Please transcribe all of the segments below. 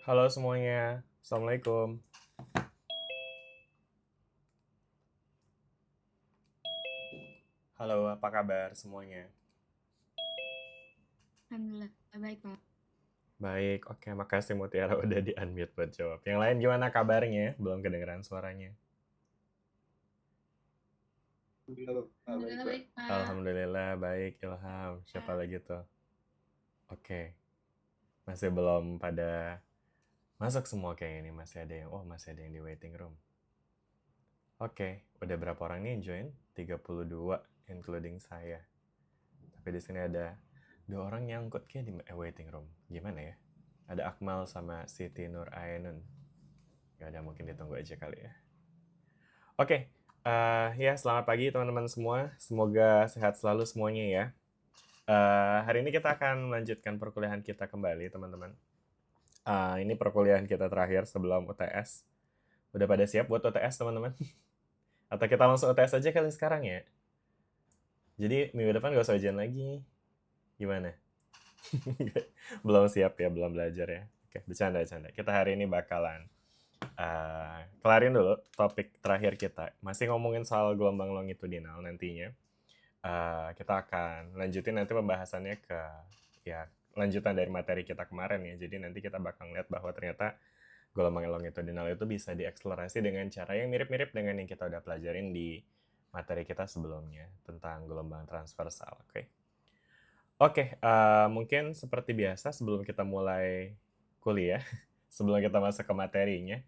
Halo semuanya, Assalamualaikum. Halo, apa kabar semuanya? Alhamdulillah, baik Pak. Baik, oke, makasih Mutiara udah di-unmute buat jawab. Yang lain gimana kabarnya? Belum kedengeran suaranya. Alhamdulillah, baik, Alhamdulillah Pak. baik Pak. Alhamdulillah, baik, Ilham. Siapa lagi tuh? Oke, masih belum pada masuk semua kayak ini. Masih ada yang di waiting room. Oke, udah berapa orang nih yang join? 32, including saya. Tapi di sini ada 2 orang nyangkut kayak di waiting room. Gimana ya? Ada Akmal sama Siti Nur Ainun. Ya udah mungkin ditunggu aja kali ya. Oke, ya selamat pagi teman-teman semua. Semoga sehat selalu semuanya ya. Hari ini kita akan melanjutkan perkuliahan kita kembali teman-teman. Ini perkuliahan kita terakhir sebelum UTS. Udah pada siap buat UTS teman-teman? Atau kita langsung UTS aja kali sekarang ya? Jadi minggu depan gak usah ujian lagi. Gimana? Belum siap ya, belum belajar ya. Oke, bercanda-bercanda. Kita hari ini bakalan kelarin dulu topik terakhir kita. Masih ngomongin soal gelombang longitudinal nantinya. Kita akan lanjutin nanti pembahasannya ke ya lanjutan dari materi kita kemarin ya. Jadi nanti kita bakal lihat bahwa ternyata gelombang longitudinal itu bisa dieksplorasi dengan cara yang mirip-mirip dengan yang kita udah pelajarin di materi kita sebelumnya tentang gelombang transversal. Oke, mungkin seperti biasa sebelum kita mulai kuliah, sebelum kita masuk ke materinya,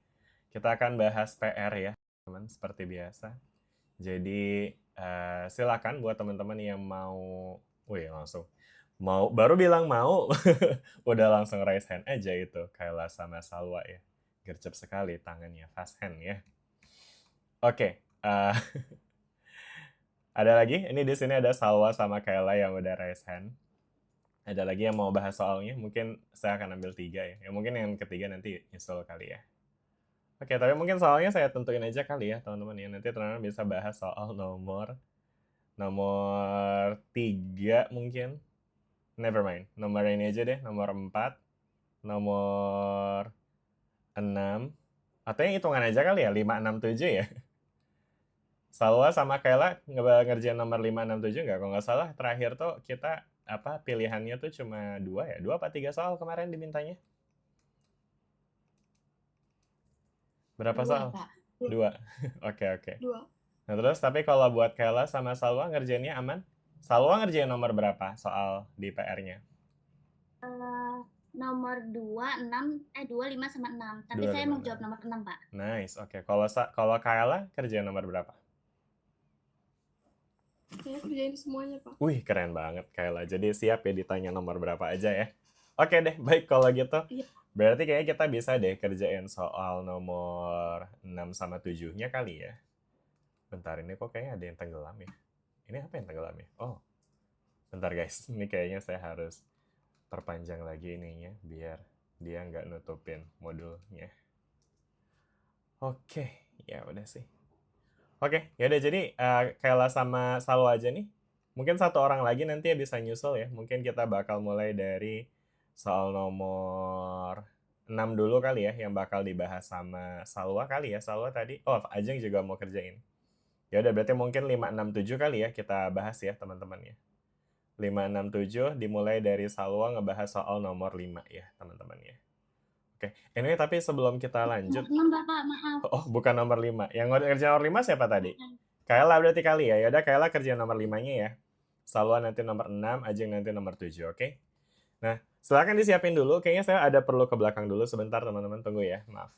kita akan bahas PR ya, teman, seperti biasa. Jadi, silakan buat teman-teman yang mau, wih langsung, baru bilang mau, udah langsung raise hand aja itu, Kayla sama Salwa ya. Gercep sekali tangannya, fast hand ya. Oke, ada lagi, ini di sini ada Salwa sama Kayla yang udah raise hand. Ada lagi yang mau bahas soalnya? Mungkin saya akan ambil 3 ya. Mungkin yang ketiga nanti nyusul kali ya. Oke, tapi mungkin soalnya saya tentuin aja kali ya teman-teman ya. Nanti teman-teman bisa bahas soal nomor nomor 3 mungkin. Never mind. Nomor ini aja deh, nomor 4, nomor 6. Atau yang hitungan aja kali ya, 5, 6, 7 ya. Salwa sama Kayla ngerjain nomor 5, 6, 7 nggak? Kalau nggak salah terakhir tuh kita pilihannya tuh cuma 2 ya? 2 apa 3 soal kemarin dimintanya? Berapa Dua soal? Pak. 2. Oke, oke. Dua. Nah, terus tapi kalau buat Kayla sama Salwa ngerjainnya aman? Salwa ngerjain nomor berapa soal di PR-nya? Eh, nomor 2, 6, 2, 5 sama 6. Tapi 2, saya 5, mau jawab 6. nomor 6 Pak. Nice, oke. Kalau Kayla kerjain nomor berapa? Saya kerjain semuanya, Pak. Wih, keren banget Kayla. Jadi siap ya ditanya nomor berapa aja ya. Oke deh, baik kalau gitu. Iya. Berarti kayaknya kita bisa deh kerjain soal nomor 6 sama 7-nya kali ya. Bentar, ini kok kayaknya ada yang tenggelam ya. Ini apa yang tenggelam ya? Oh, bentar guys. Ini kayaknya saya harus perpanjang lagi ininya biar dia nggak nutupin modulnya. Oke, ya udah sih. Oke, ya udah jadi Kayla sama Salwa aja nih. Mungkin satu orang lagi nanti ya bisa nyusul ya. Mungkin kita bakal mulai dari soal nomor 6 dulu kali ya yang bakal dibahas sama Salwa kali ya. Salwa tadi. Oh, Ajeng juga mau kerjain. Ya udah berarti mungkin 5 6 7 kali ya kita bahas ya teman-teman ya. 5 6 7 dimulai dari Salwa ngebahas soal nomor 5 ya teman-teman ya. Oke, anyway tapi sebelum kita lanjut, Nomor 6 Bapak, maaf. oh bukan nomor 5. Yang ngerjain nomor 5 siapa tadi? Kayla berarti kali ya. Yaudah Kayla kerjain nomor 5-nya ya. Salwa nanti nomor 6, Ajeng nanti nomor 7, oke? Nah, silakan disiapin dulu. Kayaknya saya ada perlu ke belakang dulu sebentar teman-teman. Tunggu ya, maaf.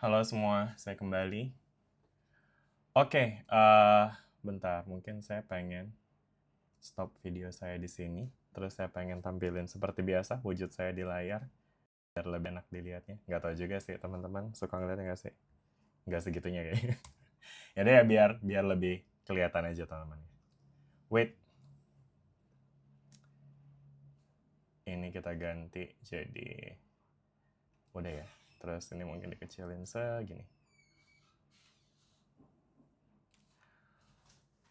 Halo semua, saya kembali. Oke, bentar, mungkin saya pengen stop video saya di sini. Terus saya pengen tampilin seperti biasa wujud saya di layar biar lebih enak dilihatnya. Nggak tahu juga sih teman-teman, suka ngeliatnya nggak sih? Nggak segitunya kayaknya. Ya deh ya biar lebih kelihatan aja teman-teman. Wait, ini kita ganti jadi udah ya. Terus ini mungkin dikecilin segini.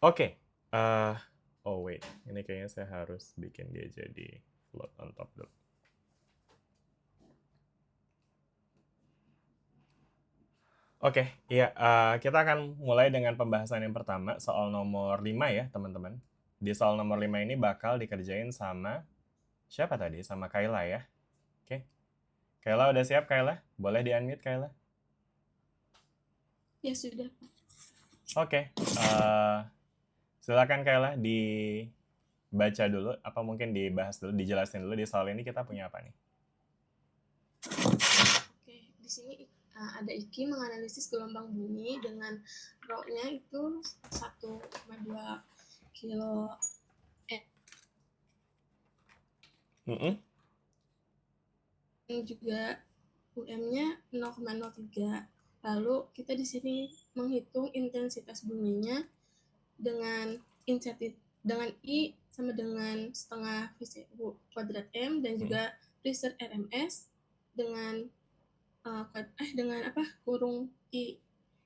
Oke, oh wait, ini kayaknya saya harus bikin dia jadi float on top dulu. Oke, iya, kita akan mulai dengan pembahasan yang pertama, soal nomor 5 ya, teman-teman. Di soal nomor 5 ini bakal dikerjain sama siapa tadi? Sama Kayla ya. Oke. Kayla udah siap, Kayla? Boleh di-unmute, Kayla? Ya sudah, Pak. Oke, silakan Kayla dibaca dulu, apa mungkin dibahas dulu, dijelasin dulu di soal ini kita punya apa nih? Oke, di sini ada Iki menganalisis gelombang bumi dengan rho-nya itu 1,2 kilo dan juga UM-nya 0,03. Lalu kita di sini menghitung intensitas buminya dengan I sama dengan setengah VC kuadrat M dan juga riset RMS dengan kurung I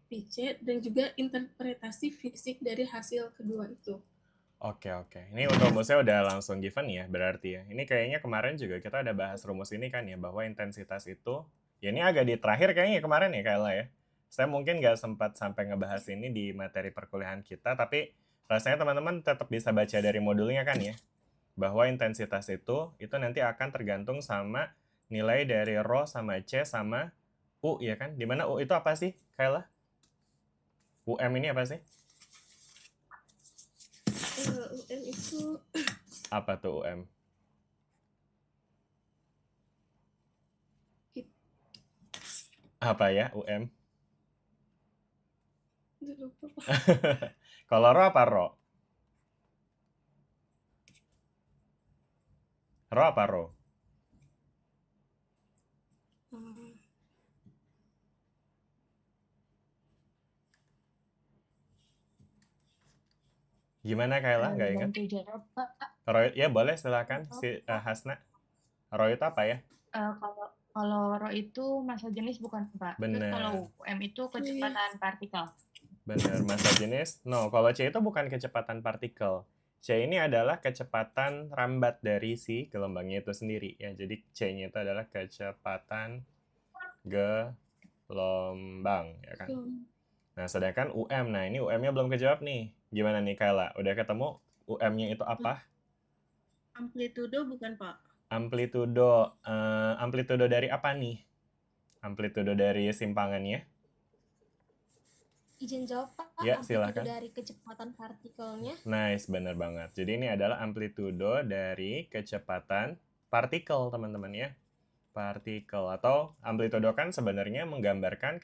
PC dan juga interpretasi fisik dari hasil kedua itu. Oke. Ini untuk rumusnya udah langsung given ya, berarti ya. Ini kayaknya kemarin juga kita ada bahas rumus ini kan ya, bahwa intensitas itu, ya ini agak di terakhir kayaknya kemarin ya Kayla ya. Saya mungkin nggak sempat sampai ngebahas ini di materi perkuliahan kita, tapi rasanya teman-teman tetap bisa baca dari modulnya kan ya. Bahwa intensitas itu nanti akan tergantung sama nilai dari rho sama C sama U ya kan. Dimana U itu apa sih Kayla? UM ini apa sih? UM itu Apa tuh UM? Apa ya UM? lupa, Pak. Kalau rho apa rho? Rho apa rho? Gimana Kayla? Nggak ingat? Bantu jawab, Pak. Rho, ya boleh silakan si Hasna. Rho itu apa ya? Kalau rho itu massa jenis bukan, Pak? Terus Bener. kalau UM itu kecepatan partikel. Bener, massa jenis. No, kalau C itu bukan kecepatan partikel. C ini adalah kecepatan rambat dari si gelombangnya itu sendiri ya. Jadi C-nya itu adalah kecepatan gelombang ya kan. Nah, sedangkan UM, nah ini UM-nya belum kejawab nih. Gimana nih Kayla? Udah ketemu UM-nya itu apa? Amplitudo bukan, Pak? Amplitudo. Amplitudo dari apa nih? Amplitudo dari simpangannya? Izin jawab, Pak. Ya, amplitudo silakan. dari kecepatan partikelnya. Nice, bener banget. Jadi ini adalah amplitudo dari kecepatan partikel, teman-teman ya. Partikel atau amplitudo kan sebenarnya menggambarkan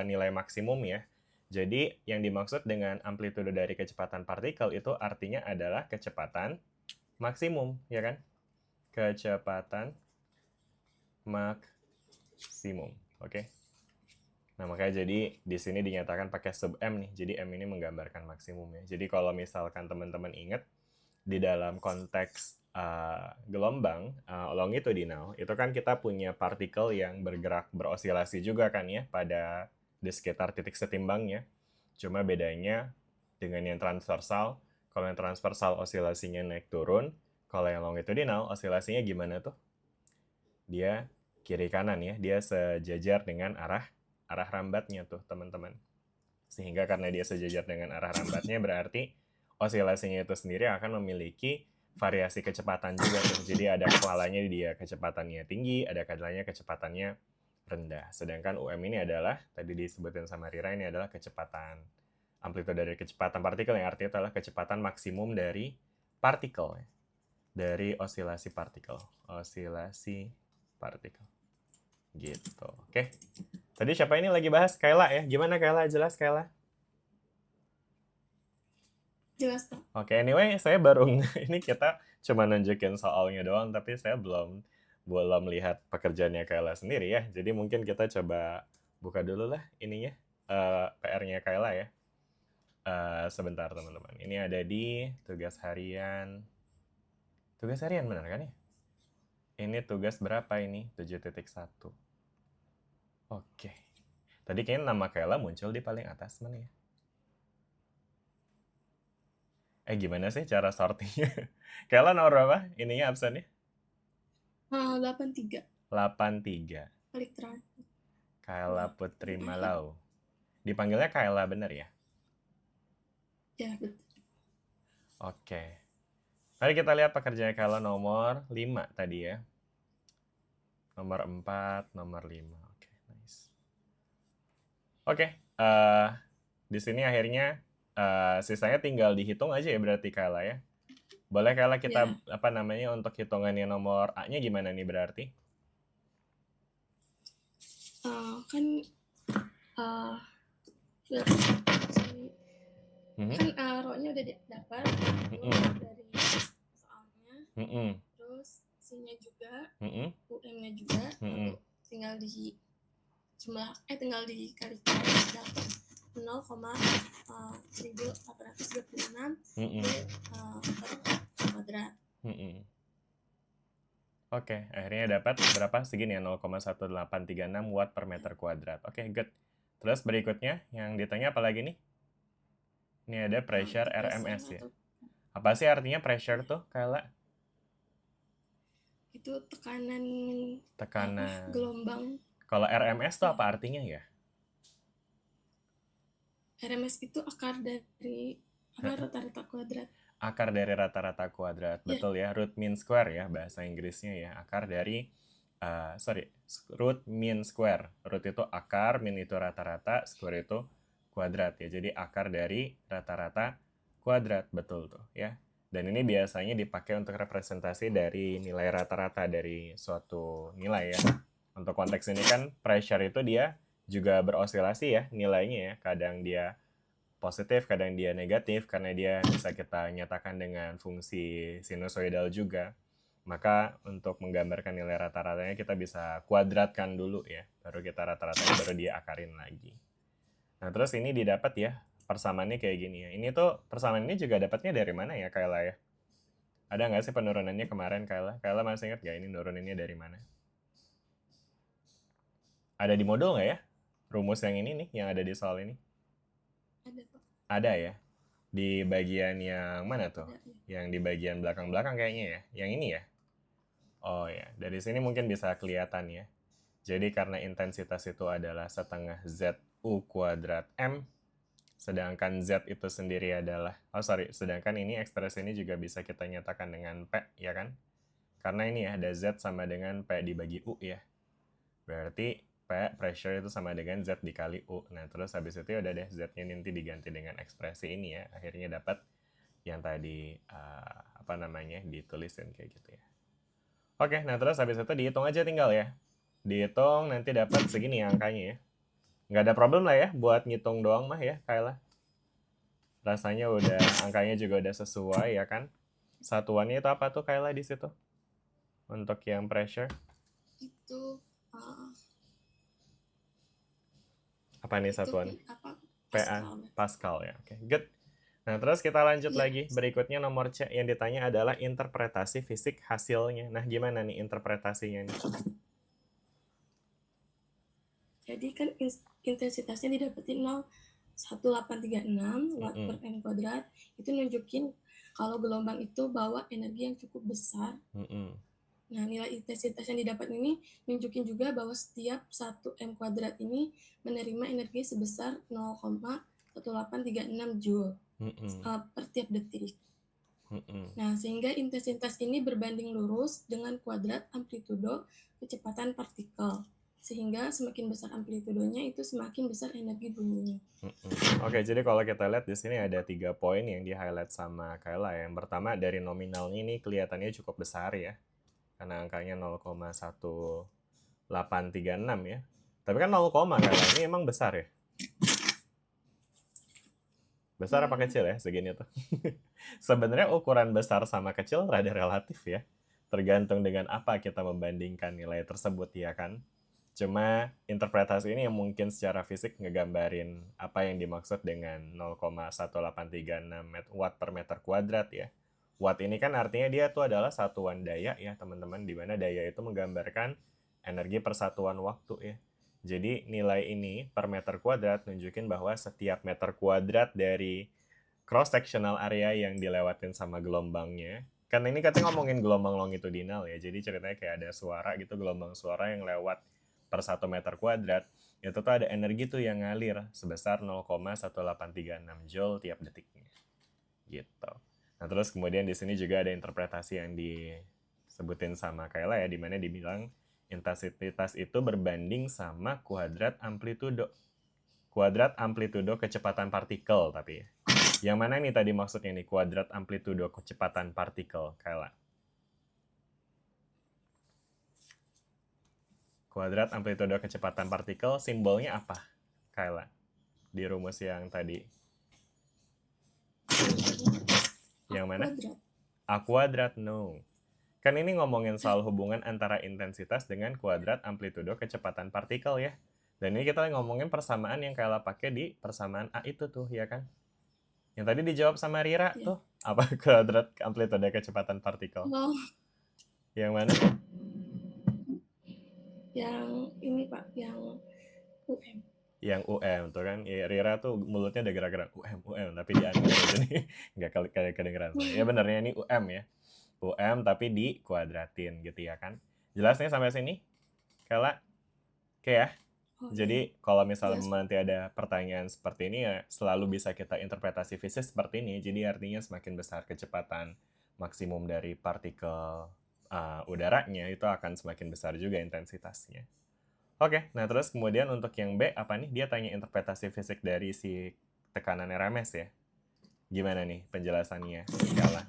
nilai maksimum ya. Jadi yang dimaksud dengan amplitudo dari kecepatan partikel itu artinya adalah kecepatan maksimum, ya kan? Kecepatan maksimum, oke? Nah, makanya jadi di sini dinyatakan pakai sub M nih. Jadi M ini menggambarkan maksimum ya. Jadi kalau misalkan teman-teman ingat di dalam konteks gelombang longitudinal, itu kan kita punya partikel yang bergerak berosilasi juga kan ya pada di sekitar titik setimbangnya. Cuma bedanya dengan yang transversal, kalau yang transversal osilasinya naik turun, kalau yang longitudinal osilasinya gimana tuh? Dia kiri kanan ya, dia sejajar dengan arah rambatnya tuh teman-teman. Sehingga karena dia sejajar dengan arah rambatnya berarti osilasinya itu sendiri akan memiliki variasi kecepatan juga tuh. Jadi ada kalanya dia kecepatannya tinggi, ada kalanya kecepatannya rendah. Sedangkan UM ini adalah, tadi disebutin sama Rira, ini adalah kecepatan amplitudo dari kecepatan partikel, yang artinya adalah kecepatan maksimum dari partikel, dari osilasi partikel. Osilasi partikel. Gitu. Oke. Tadi siapa ini lagi bahas? Kayla ya. Gimana Kayla? Jelas Kayla? Jelas, Pak. Oke, anyway, saya baru ini kita cuma nunjukin soalnya doang, tapi saya belum lihat pekerjaannya Kayla sendiri ya. Jadi mungkin kita coba buka dulu lah ininya, PR-nya Kayla ya. Sebentar teman-teman. Ini ada di tugas harian. Tugas harian benar kan ya? Ini tugas berapa ini? 7.1. Oke. Tadi kayaknya nama Kayla muncul di paling atas mana ya? Gimana sih cara sortingnya? Kayla nomor berapa? Ininya absennya? 83 83. klik terakhir. Kayla Putri Malau. Dipanggilnya Kayla bener ya? Ya, betul. Oke. Mari kita lihat pekerjaan Kayla nomor 5 tadi ya. Nomor 4, nomor 5. Oke, nice. Oke, di sini akhirnya sisanya tinggal dihitung aja ya berarti Kayla ya. Boleh Kayla kita untuk hitungannya nomor A-nya gimana nih berarti? Kan row-nya udah dapat dari soalnya, terus C-nya juga, UN-nya juga, lalu tinggal dikalikan dapat 0,1836 kuadrat. Oke, akhirnya dapat berapa? Segini ya, 0,1836 watt per meter kuadrat. Oke, good. Terus berikutnya yang ditanya apa lagi nih? Ini ada pressure RMS ya. Apa sih artinya pressure tuh, Kayla? Itu tekanan gelombang. Kalau RMS tuh apa artinya ya? RMS itu akar dari rata-rata kuadrat. Akar dari rata-rata kuadrat, betul ya. Root mean square ya bahasa Inggrisnya ya. Akar dari root mean square. Root itu akar, mean itu rata-rata, square itu kuadrat ya. Jadi akar dari rata-rata kuadrat, betul tuh ya. Dan ini biasanya dipakai untuk representasi dari nilai rata-rata dari suatu nilai ya. Untuk konteks ini kan pressure itu dia juga berosilasi ya nilainya ya. Kadang dia positif, kadang dia negatif karena dia bisa kita nyatakan dengan fungsi sinusoidal juga. Maka untuk menggambarkan nilai rata-ratanya kita bisa kuadratkan dulu ya. Baru kita rata-ratanya baru dia akarin lagi. Nah, terus ini didapat ya, persamaannya kayak gini ya. Ini tuh, persamaan ini juga dapatnya dari mana ya, Kayla ya? Ada nggak sih penurunannya kemarin, Kayla? Kayla masih ingat nggak ini nuruninnya dari mana? Ada di modul nggak ya? Rumus yang ini nih, yang ada di soal ini? Ada, Pak. Ada ya? Di bagian yang mana tuh? Yang di bagian belakang-belakang kayaknya ya? Yang ini ya? Oh ya, dari sini mungkin bisa kelihatan ya. Jadi karena intensitas itu adalah setengah ZU kuadrat M, sedangkan Z itu sendiri adalah, sedangkan ini ekspresi ini juga bisa kita nyatakan dengan P, ya kan? Karena ini ya, ada Z sama dengan P dibagi U ya. Berarti P, pressure itu sama dengan Z dikali U. Nah, terus habis itu udah deh, Z-nya nanti diganti dengan ekspresi ini ya. Akhirnya dapat yang tadi, ditulisin kayak gitu ya. Oke, nah terus habis itu dihitung aja tinggal ya. Dihitung nanti dapat segini angkanya ya. Nggak ada problem lah ya buat ngitung doang mah ya, Kayla. Rasanya udah, angkanya juga udah sesuai ya kan. Satuannya itu apa tuh Kayla di situ? Untuk yang pressure? Itu apa nih satuan? PA, Pascal ya. Oke, good. Nah, terus kita lanjut lagi. Berikutnya nomor C yang ditanya adalah interpretasi fisik hasilnya. Nah, gimana nih interpretasinya nih? Jadi kan intensitasnya didapetin 0,1836 watt per m kuadrat. Itu nunjukin kalau gelombang itu bawa energi yang cukup besar. Nah, nilai intensitas yang didapat ini nunjukin juga bahwa setiap 1 m kuadrat ini menerima energi sebesar 0,1836 joule per tiap detik. Nah, sehingga intensitas ini berbanding lurus dengan kuadrat amplitudo kecepatan partikel. Sehingga semakin besar amplitudonya itu semakin besar energi bunyinya. Oke, jadi kalau kita lihat di sini ada 3 poin yang di-highlight sama Kayla. Yang pertama dari nominalnya ini kelihatannya cukup besar ya. Karena angkanya 0,1836 836 ya. Tapi kan 0, kalau ini emang besar ya? Besar apa kecil ya segini tuh? Sebenarnya ukuran besar sama kecil rada relatif ya. Tergantung dengan apa kita membandingkan nilai tersebut ya kan. Cuma interpretasi ini yang mungkin secara fisik ngegambarin apa yang dimaksud dengan 0,1836 watt per meter kuadrat ya. Watt ini kan artinya dia tuh adalah satuan daya ya teman-teman, di mana daya itu menggambarkan energi persatuan waktu ya. Jadi nilai ini per meter kuadrat nunjukin bahwa setiap meter kuadrat dari cross sectional area yang dilewatin sama gelombangnya, kan ini katanya ngomongin gelombang longitudinal ya, jadi ceritanya kayak ada suara gitu, gelombang suara yang lewat per 1 meter kuadrat, itu tuh ada energi tuh yang ngalir sebesar 0,1836 joule tiap detiknya gitu. Nah terus kemudian di sini juga ada interpretasi yang disebutin sama Kayla ya, dimana dibilang intensitas itu berbanding sama kuadrat amplitudo. Kuadrat amplitudo kecepatan partikel tapi ya. Yang mana nih tadi maksudnya nih kuadrat amplitudo kecepatan partikel, Kayla? Kuadrat amplitudo kecepatan partikel simbolnya apa, Kayla? Di rumus yang tadi. Yang mana? A kuadrat, no. Kan ini ngomongin soal hubungan antara intensitas dengan kuadrat amplitudo kecepatan partikel ya. Dan ini kita ngomongin persamaan yang Kayla pakai di persamaan A itu tuh, ya kan? Yang tadi dijawab sama Rira Ya. tuh, apa kuadrat amplitudo kecepatan partikel? Oh, Yang mana? yang ini Pak, yang UM. Yang UM tuh kan. Ya, Rira tuh mulutnya ada gerak-gerak UM, tapi di unmute jadi nggak kedengeran. Ya benernya ini UM ya. UM tapi dikuadratin gitu ya kan. Jelas nih sampai sini? Kayla? Oke ya? Oh, Jadi kalau misalnya Yes. nanti ada pertanyaan seperti ini ya selalu bisa kita interpretasi fisik seperti ini. Jadi artinya semakin besar kecepatan maksimum dari partikel udaranya itu akan semakin besar juga intensitasnya. Oke, nah terus kemudian untuk yang B apa nih? Dia tanya interpretasi fisik dari si tekanan RMS ya. Gimana nih penjelasannya? Kayla?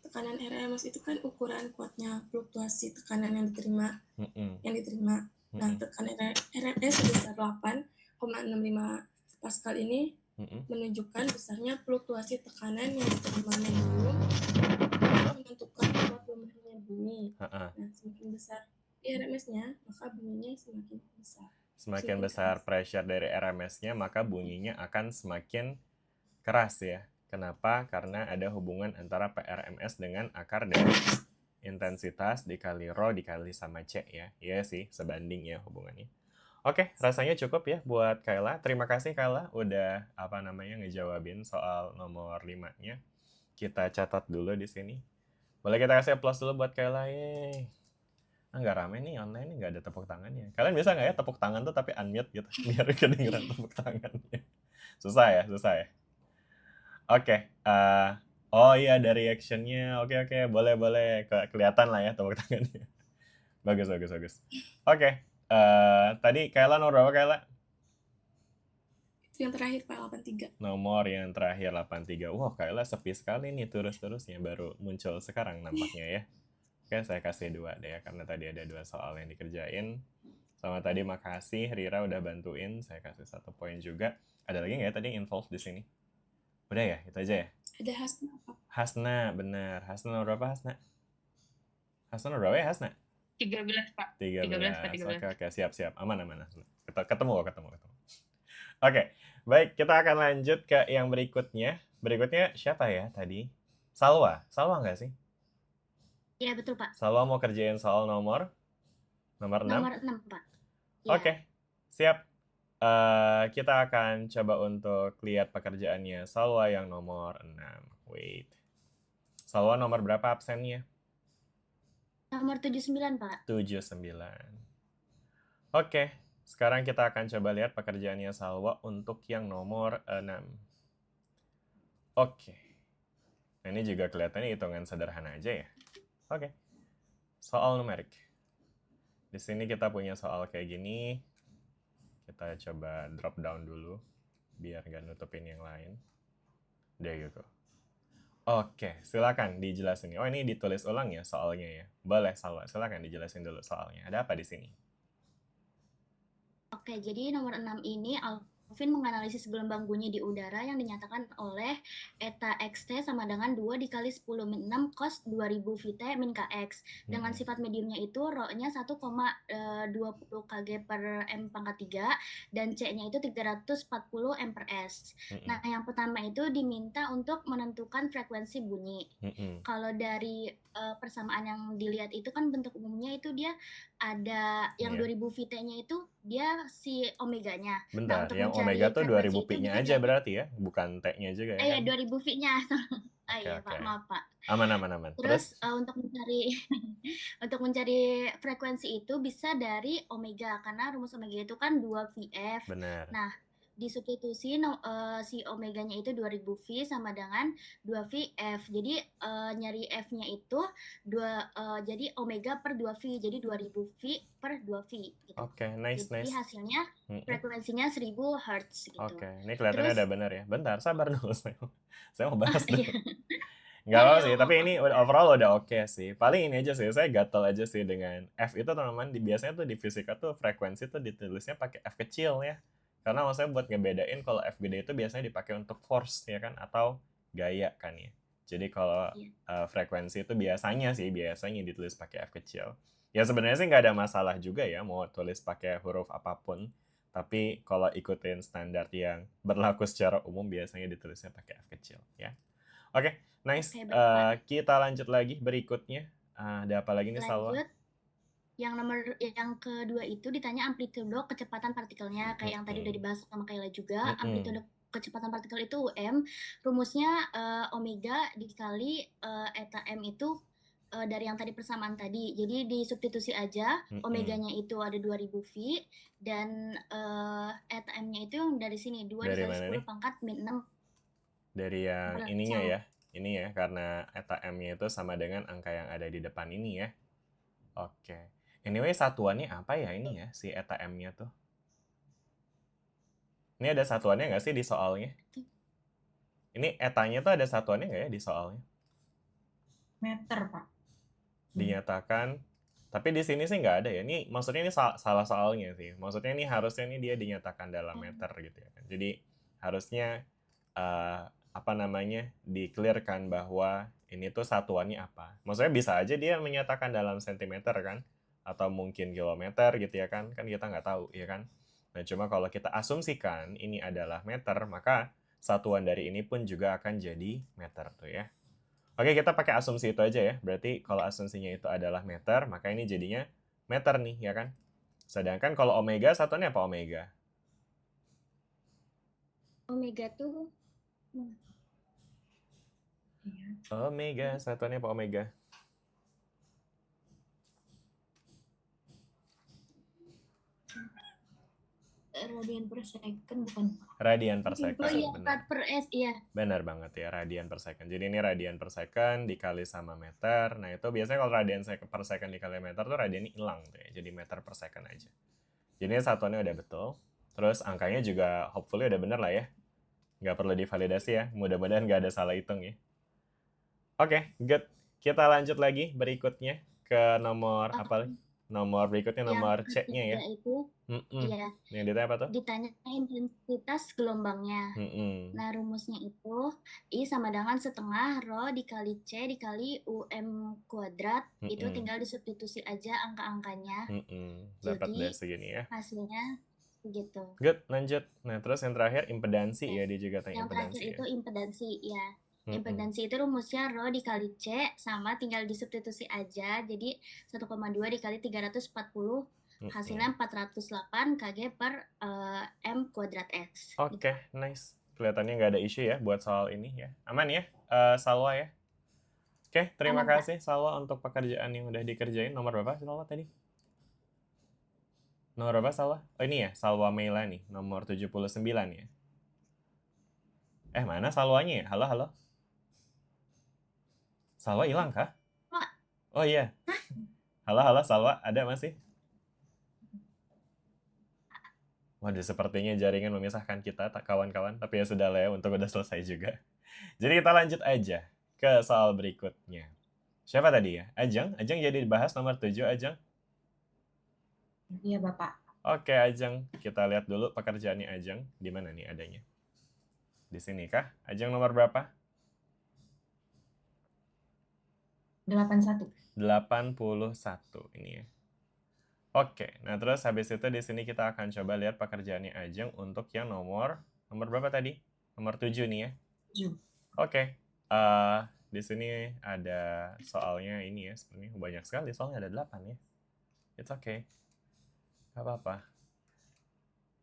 Tekanan RMS itu kan ukuran kuatnya fluktuasi tekanan yang diterima. Nah, tekanan RMS sebesar 8,65 Pascal ini menunjukkan besarnya fluktuasi tekanan yang diterima medium menentukan kuat lemahnya bunyi. Nah, semakin besar RMS-nya, maka bunyinya semakin besar. Semakin besar pressure dari RMS-nya, maka bunyinya akan semakin keras ya. Kenapa? Karena ada hubungan antara PRMS dengan akar dari intensitas dikali rho dikali sama C ya. Iya sih, sebanding ya hubungannya. Oke, rasanya cukup ya buat Kayla. Terima kasih Kayla udah ngejawabin soal nomor 5-nya. Kita catat dulu di sini. Boleh kita kasih applause dulu buat Kayla. Yeay. Nggak rame nih online, nggak ada tepuk tangannya. Kalian bisa nggak ya tepuk tangan tuh tapi unmute gitu biar kedengeran tepuk tangannya. Susah ya. Oke. Oh iya ada reaction-nya. Oke, boleh kelihatan lah ya tepuk tangannya. Bagus. Oke. Tadi Kayla nomor berapa Kayla? Itu yang terakhir Pak, 83. Nomor yang terakhir 83. Wah, Kayla sepi sekali nih terusnya baru muncul sekarang nampaknya ya. Oke, saya kasih 2 deh ya karena tadi ada 2 soal yang dikerjain. Sama tadi makasih Rira udah bantuin, saya kasih 1 poin juga. Ada lagi nggak ya tadi yang involved di sini? Udah ya, itu aja ya. Ada Hasna Pak. Hasna, benar. Hasna nomor berapa Hasna? Hasna nomor berapa ya Hasna? 13 Pak. 13. Oke, siap. Aman. Ketemu. Oke, baik. Kita akan lanjut ke yang berikutnya. Berikutnya siapa ya tadi? Salwa nggak sih? Iya, betul, Pak. Salwa mau kerjain soal nomor 6? Nomor 6, Pak. Ya. Oke, siap. Kita akan coba untuk lihat pekerjaannya Salwa yang nomor 6. Wait. Salwa nomor berapa absennya? Nomor 79, Pak. 79. Oke, sekarang kita akan coba lihat pekerjaannya Salwa untuk yang nomor 6. Oke. Nah, ini juga kelihatannya hitungan sederhana aja ya. Oke. Soal numerik. Di sini kita punya soal kayak gini. Kita coba drop down dulu biar nggak nutupin yang lain. There you go. Oke, silakan dijelasin. Oh, ini ditulis ulang ya soalnya ya. Boleh, Salwa. Silakan dijelasin dulu soalnya. Ada apa di sini? Oke, jadi nomor 6 ini Alvin menganalisis gelombang bunyi di udara yang dinyatakan oleh eta xt sama dengan 2 dikali 10 min 6 cos 2000 Vt min kx. Dengan sifat mediumnya itu rho-nya 1,20 kg per m pangkat 3 dan C-nya itu 340 m per s. Nah, yang pertama itu diminta untuk menentukan frekuensi bunyi. Kalau dari persamaan yang dilihat itu kan bentuk umumnya itu dia ada yang 2000 Vt-nya itu dia si omeganya. Bentar, untuk yang mencari omega tuh 2000 frekuensi itu pi-nya bisa aja jadi berarti ya, bukan T-nya juga ya iya kan? 2000 V-nya. Iya Oke. Pak, maaf Pak. Aman. Terus untuk mencari frekuensi itu bisa dari omega karena rumus omega itu kan 2VF. Benar. Nah, disubstitusi si omeganya itu 2000 V sama dengan 2VF. Jadi nyari F-nya itu jadi omega per 2V. Jadi 2000 V per 2V gitu. Oke, nice. Jadi hasilnya frekuensinya 1000 Hz gitu. Oke, ini kelihatannya udah benar ya. Bentar, sabar dulu. Saya mau bahas dulu. Iya. Nggak apa sih, tapi ini overall udah oke sih. Paling ini aja sih, saya gatel aja sih dengan F itu teman-teman. Biasanya tuh di fisika tuh frekuensi tuh ditulisnya pakai F kecil ya. Karena maksudnya buat ngebedain kalau F gede itu biasanya dipakai untuk force ya kan, atau gaya kan ya. Jadi kalau frekuensi itu biasanya ditulis pakai F kecil. Ya sebenarnya sih nggak ada masalah juga ya mau tulis pakai huruf apapun. Tapi kalau ikutin standar yang berlaku secara umum biasanya ditulisnya pakai F kecil ya. Oke, nice. Kita lanjut lagi berikutnya. Ada apa lagi nih, Salwa? Yang kedua itu ditanya amplitudo kecepatan partikelnya kayak yang tadi udah dibahas sama Kayla juga. Amplitudo kecepatan partikel itu UM. Rumusnya omega dikali eta m itu dari yang tadi persamaan tadi. Jadi disubstitusi aja, omeganya itu ada 2000 V dan eta m-nya itu yang dari sini 2 Dari dikali 10 mana pangkat min 6. Dari yang ininya ya. Ini ya, karena eta m-nya itu sama dengan angka yang ada di depan ini ya. Oke. Anyway, satuannya apa ya ini ya, si eta m-nya tuh? Ini ada satuannya nggak sih di soalnya? Ini etanya tuh ada satuannya nggak ya di soalnya? Meter, Pak. Dinyatakan, tapi di sini sih nggak ada ya. Ini maksudnya ini salah soalnya sih. Maksudnya ini harusnya ini dia dinyatakan dalam meter gitu ya kan. Jadi harusnya di-clearkan bahwa ini tuh satuannya apa. Maksudnya bisa aja dia menyatakan dalam sentimeter kan, atau mungkin kilometer gitu ya kan kita nggak tahu ya kan. Nah cuma kalau kita asumsikan ini adalah meter, maka satuan dari ini pun juga akan jadi meter tuh ya. Oke, kita pakai asumsi itu aja ya. Berarti kalau asumsinya itu adalah meter, maka ini jadinya meter nih ya kan. Sedangkan kalau omega satuannya apa omega? Omega tuh omega, satuannya apa omega? radian per second bukan? Radian per second. Oh iya, rad per s iya. Benar banget ya, radian per second. Jadi ini radian per second dikali sama meter. Nah itu biasanya kalau radian per second dikali meter tuh radiannya hilang tuh ya. Jadi meter per second aja. Jadi ini satuannya udah betul. Terus angkanya juga hopefully udah bener lah ya. Nggak perlu divalidasi ya. Mudah-mudahan nggak ada salah hitung ya. Oke, good. Kita lanjut lagi berikutnya ke nomor apa? Nomor berikutnya nomor C-nya ya. Itu, iya. Yang ditanya apa tuh? Ditanya intensitas gelombangnya. Nah, rumusnya itu I sama dengan setengah rho dikali C dikali UM kuadrat. Itu tinggal disubstitusi aja angka-angkanya. Dapat deh segini ya. Hasilnya begitu. Good, lanjut. Nah, terus yang terakhir impedansi ya, dia juga tanya yang impedansi. Yang terakhir itu impedansi ya. Impedansi itu rumusnya rho dikali C sama tinggal disubstitusi aja. Jadi 1,2 dikali 340 hasilnya 408 kg per M kuadrat S. Oke, nice. Kelihatannya nggak ada isu ya buat soal ini ya. Aman ya, Salwa ya? Oke, terima kasih Salwa untuk pekerjaan yang udah dikerjain. Nomor berapa Salwa tadi? Nomor berapa Salwa? Oh ini ya, Salwa Meila nih, nomor 79 ya. Mana Salwanya ya? Halo? Salwa hilang kah? Oh iya. Halo Salwa, ada masih? Waduh, sepertinya jaringan memisahkan kita, kawan-kawan. Tapi ya sudah lah ya, untuk udah selesai juga. Jadi kita lanjut aja ke soal berikutnya. Siapa tadi ya? Ajeng? Ajeng jadi dibahas nomor 7, Ajeng? Iya, Bapak. Oke, Ajeng. Kita lihat dulu pekerjaannya Ajeng. Di mana nih adanya? Di sini kah? Ajeng nomor berapa? 81. 81 ini ya. Oke, nah terus habis itu di sini kita akan coba lihat pekerjaannya Ajeng untuk yang nomor berapa tadi? Nomor 7 nih ya. 7. Oke. Di sini ada soalnya ini ya, sebenarnya banyak sekali soalnya ada 8 ya. It's okay. Gak apa-apa.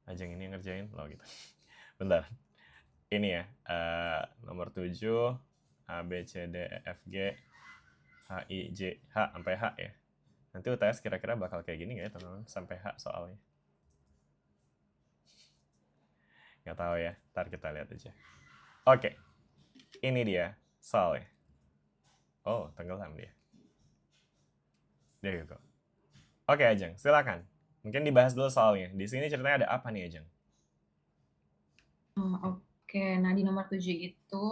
Ajeng ini yang ngerjain loh gitu. Bentar. Ini ya, nomor 7 A, B, C, D, E, F, G, H, I, J, H sampai H ya. Nanti UTS kira-kira bakal kayak gini nggak ya teman-teman? Sampai H soalnya. Nggak tahu ya, ntar kita lihat aja. Oke, ini dia soalnya. Oh, tenggelam dia. There you go. Oke, Ajeng, silakan. Mungkin dibahas dulu soalnya. Di sini ceritanya ada apa nih, Ajeng? Oke, nah di nomor 7 itu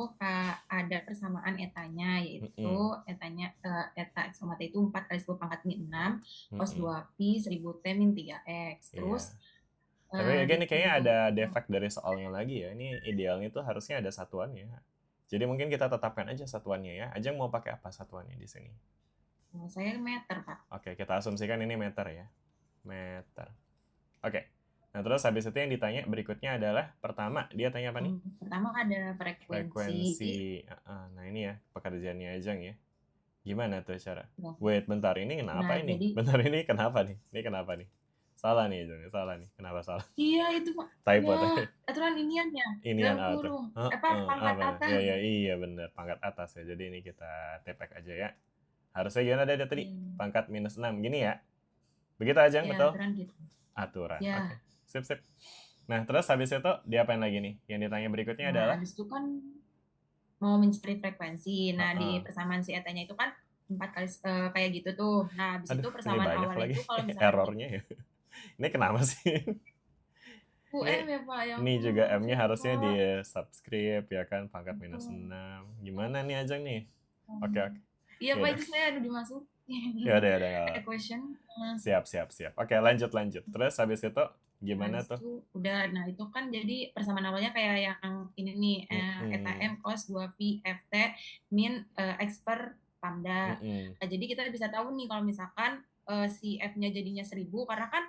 ada persamaan etanya, yaitu etanya eta X mata itu 4 kali 10 pangkat min 6, cos 2pi 1000 T min 3X. Terus tapi again nih kayaknya ada defect dari soalnya lagi ya. Ini idealnya tuh harusnya ada satuannya. Jadi mungkin kita tetapkan aja satuannya ya. Ajeng mau pakai apa satuannya di sini? Saya meter, Pak. Oke, kita asumsikan ini meter ya. Meter. Oke. Nah, terus habis itu yang ditanya berikutnya adalah pertama, dia tanya apa nih? Pertama ada frekuensi. Nah, ini ya pekerjaannya Ajeng ya. Gimana tuh cara? Wait, bentar, ini kenapa ini? Jadi, bentar, ini kenapa nih? Ini kenapa nih? Salah nih, Ajeng. Salah nih. Kenapa salah? Iya, itu Pak. Typo. Ya, aturan iniannya. Inian dalam kurung. Pangkat atas. Iya bener, pangkat atas ya. Jadi ini kita tepek aja ya. Harusnya gimana ada tadi? Pangkat minus 6, gini ya? Begitu aja, betul? Aturan gitu. Aturan, Ya. oke. Sip. Nah, terus habis itu diapain lagi nih? Yang ditanya berikutnya adalah? Habis itu kan mau mencari frekuensi. Nah, di persamaan si etanya itu kan 4 kali kayak gitu tuh. Nah, habis itu persamaan awalnya itu kalau misalnya errornya ya. Ini kenapa sih? UM ya Pak yang ini juga M-nya harusnya di subscribe ya kan, pangkat minus 6. Gimana nih Ajeng nih? Oke. Iya Pak, itu saya udah dimasukin. Ya udah. Equation. Siap. Oke, lanjut. Terus habis itu gimana tuh? Udah, nah itu kan jadi persamaan awalnya kayak yang ini nih, eta M cos 2pi ft min X per lambda. Nah, jadi kita bisa tahu nih kalau misalkan si F-nya jadinya 1000 karena kan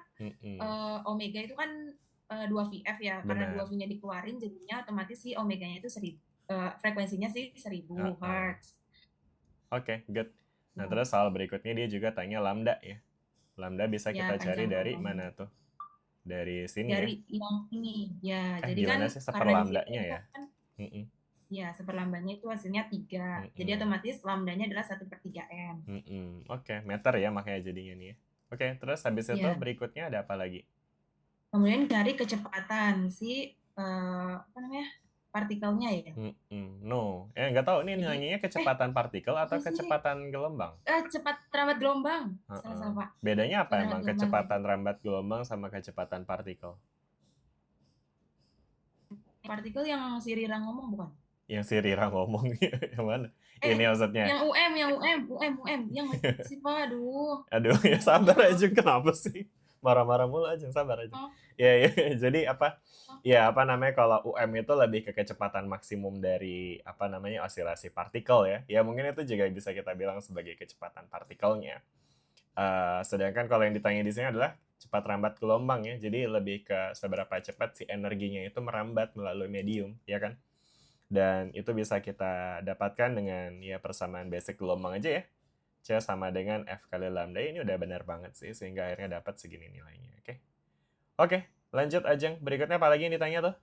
omega itu kan 2VF ya. Karena 2V-nya dikeluarin jadinya otomatis si omeganya itu 1000, frekuensinya sih 1000 Hz. Oke, good. Nah, terus soal berikutnya dia juga tanya lambda ya. Lambda bisa kita cari dari mana tuh? Dari sini dari yang ini. Ya, jadi gimana kan sih seperlambdanya ya? Ya, seperlambdanya itu hasilnya 3. Jadi otomatis lambdanya adalah 1/3M. Oke, meter ya makanya jadinya nih ya. Oke, terus habis itu berikutnya ada apa lagi? Kemudian cari kecepatan si partikelnya ya. No, nggak tahu nih nanyanya kecepatan partikel atau kecepatan gelombang? Cepat rambat gelombang. Salah Pak. Bedanya apa emang kecepatan rambat gelombang sama kecepatan partikel? Partikel yang si Rira ngomong bukan? Yang si Rira ngomong yang mana? Ini maksudnya. Yang UM. Yang sih Pak, Aduh, ya sabar aja, kenapa sih? Marah-marah mulu aja, sabar aja. Ya, jadi apa? Ya, kalau UM itu lebih ke kecepatan maksimum dari osilasi partikel ya. Ya, mungkin itu juga bisa kita bilang sebagai kecepatan partikelnya. Sedangkan kalau yang ditanya di sini adalah cepat rambat gelombang ya. Jadi lebih ke seberapa cepat si energinya itu merambat melalui medium, ya kan? Dan itu bisa kita dapatkan dengan ya persamaan basic gelombang aja ya. C sama dengan F kali lambda. Ini udah benar banget sih, sehingga akhirnya dapat segini nilainya. Oke, lanjut Ajeng. Berikutnya apa lagi yang ditanya tuh?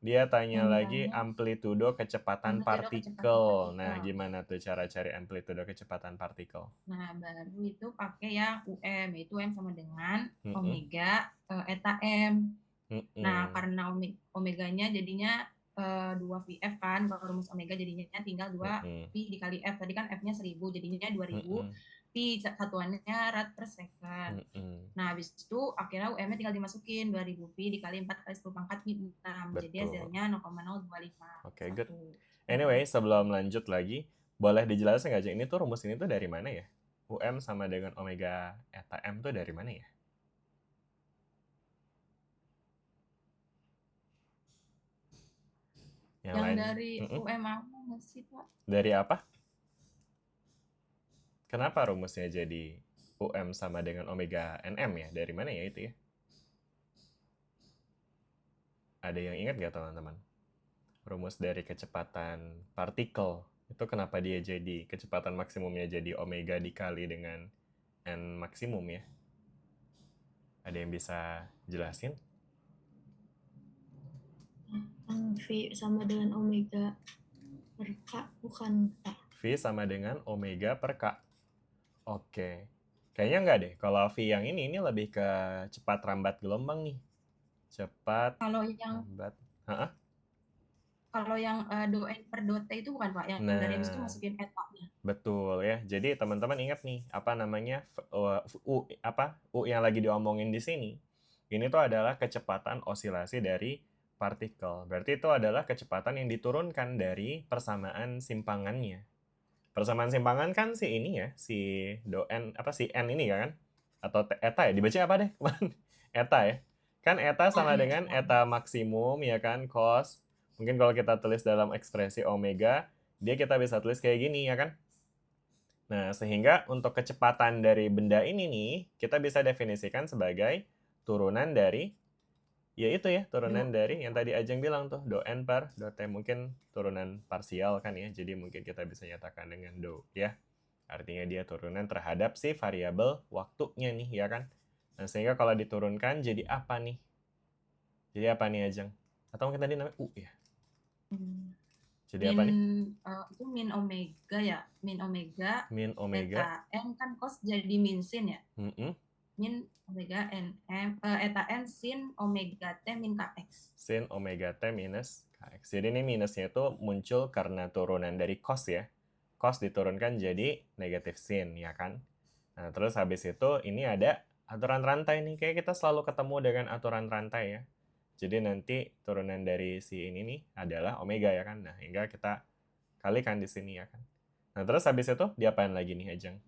Dia tanya lagi amplitudo kecepatan partikel. Nah, gimana tuh cara cari amplitudo kecepatan partikel? Nah, baru itu pakai yang UM, yaitu M sama dengan omega eta M. Nah, karena omeganya jadinya 2VF kan, kalau rumus omega jadinya tinggal 2V dikali F. Tadi kan F-nya 1000, jadinya 2000. Pi satuannya rad per second. Nah, habis itu akhirnya UM-nya tinggal dimasukin 2000 pi dikali 4 kali 10 pangkat min 6. Jadi hasilnya 0,025. Oke, good. Anyway, sebelum lanjut lagi, boleh dijelasin nggak, Jeng? Ini tuh rumus ini tuh dari mana ya? UM sama dengan omega eta M tuh dari mana ya? Yang Yang lain? dari Mm-mm. UM apa nggak sih, Pak? Dari apa? Kenapa rumusnya jadi UM sama dengan omega NM ya? Dari mana ya itu ya? Ada yang ingat nggak teman-teman? Rumus dari kecepatan partikel itu kenapa dia jadi kecepatan maksimumnya jadi omega dikali dengan N maksimum ya? Ada yang bisa jelasin? V sama dengan omega per K, bukan K. V sama dengan omega per K. Oke. Kayaknya enggak deh. Kalau V yang ini lebih ke cepat rambat gelombang nih. Cepat Kalau yang rambat. Hah? kalau yang do N per do T itu bukan, Pak? Yang dari habis itu Nah, masukin eta-nya. betul ya. Jadi teman-teman ingat nih, apa namanya? U yang lagi diomongin di sini. Ini tuh adalah kecepatan osilasi dari partikel. Berarti itu adalah kecepatan yang diturunkan dari persamaan simpangannya. Persamaan simpangan kan si ini ya, si si N ini kan? Atau eta ya, dibaca apa deh kemarin? Eta ya. Kan eta sama iya, dengan eta. eta maksimum ya kan, cos. Mungkin kalau kita tulis dalam ekspresi omega, dia kita bisa tulis kayak gini ya kan? Nah, sehingga untuk kecepatan dari benda ini nih, kita bisa definisikan sebagai turunan dari, ya itu ya, turunan dari yang tadi Ajeng bilang tuh, do N per do T. Mungkin turunan parsial kan ya, jadi mungkin kita bisa nyatakan dengan do ya. Artinya dia turunan terhadap si variabel waktunya nih, ya kan? Nah, sehingga kalau diturunkan jadi apa nih? Jadi apa nih, Ajeng? Atau mungkin tadi namanya U ya? Jadi apa nih? Itu min omega ya. Min omega. Min omega. Eta N kan cos jadi min sin ya. Min omega NM, eta N sin omega T min KX. Sin omega T minus KX. Jadi ini minusnya itu muncul karena turunan dari cos ya. Cos diturunkan jadi negatif sin, ya kan? Nah, terus habis itu ini ada aturan rantai nih. Kayak kita selalu ketemu dengan aturan rantai ya. Jadi nanti turunan dari si ini nih adalah omega ya kan. Nah, hingga kita kalikan di sini ya kan. Nah, terus habis itu diapain lagi nih, Ajeng?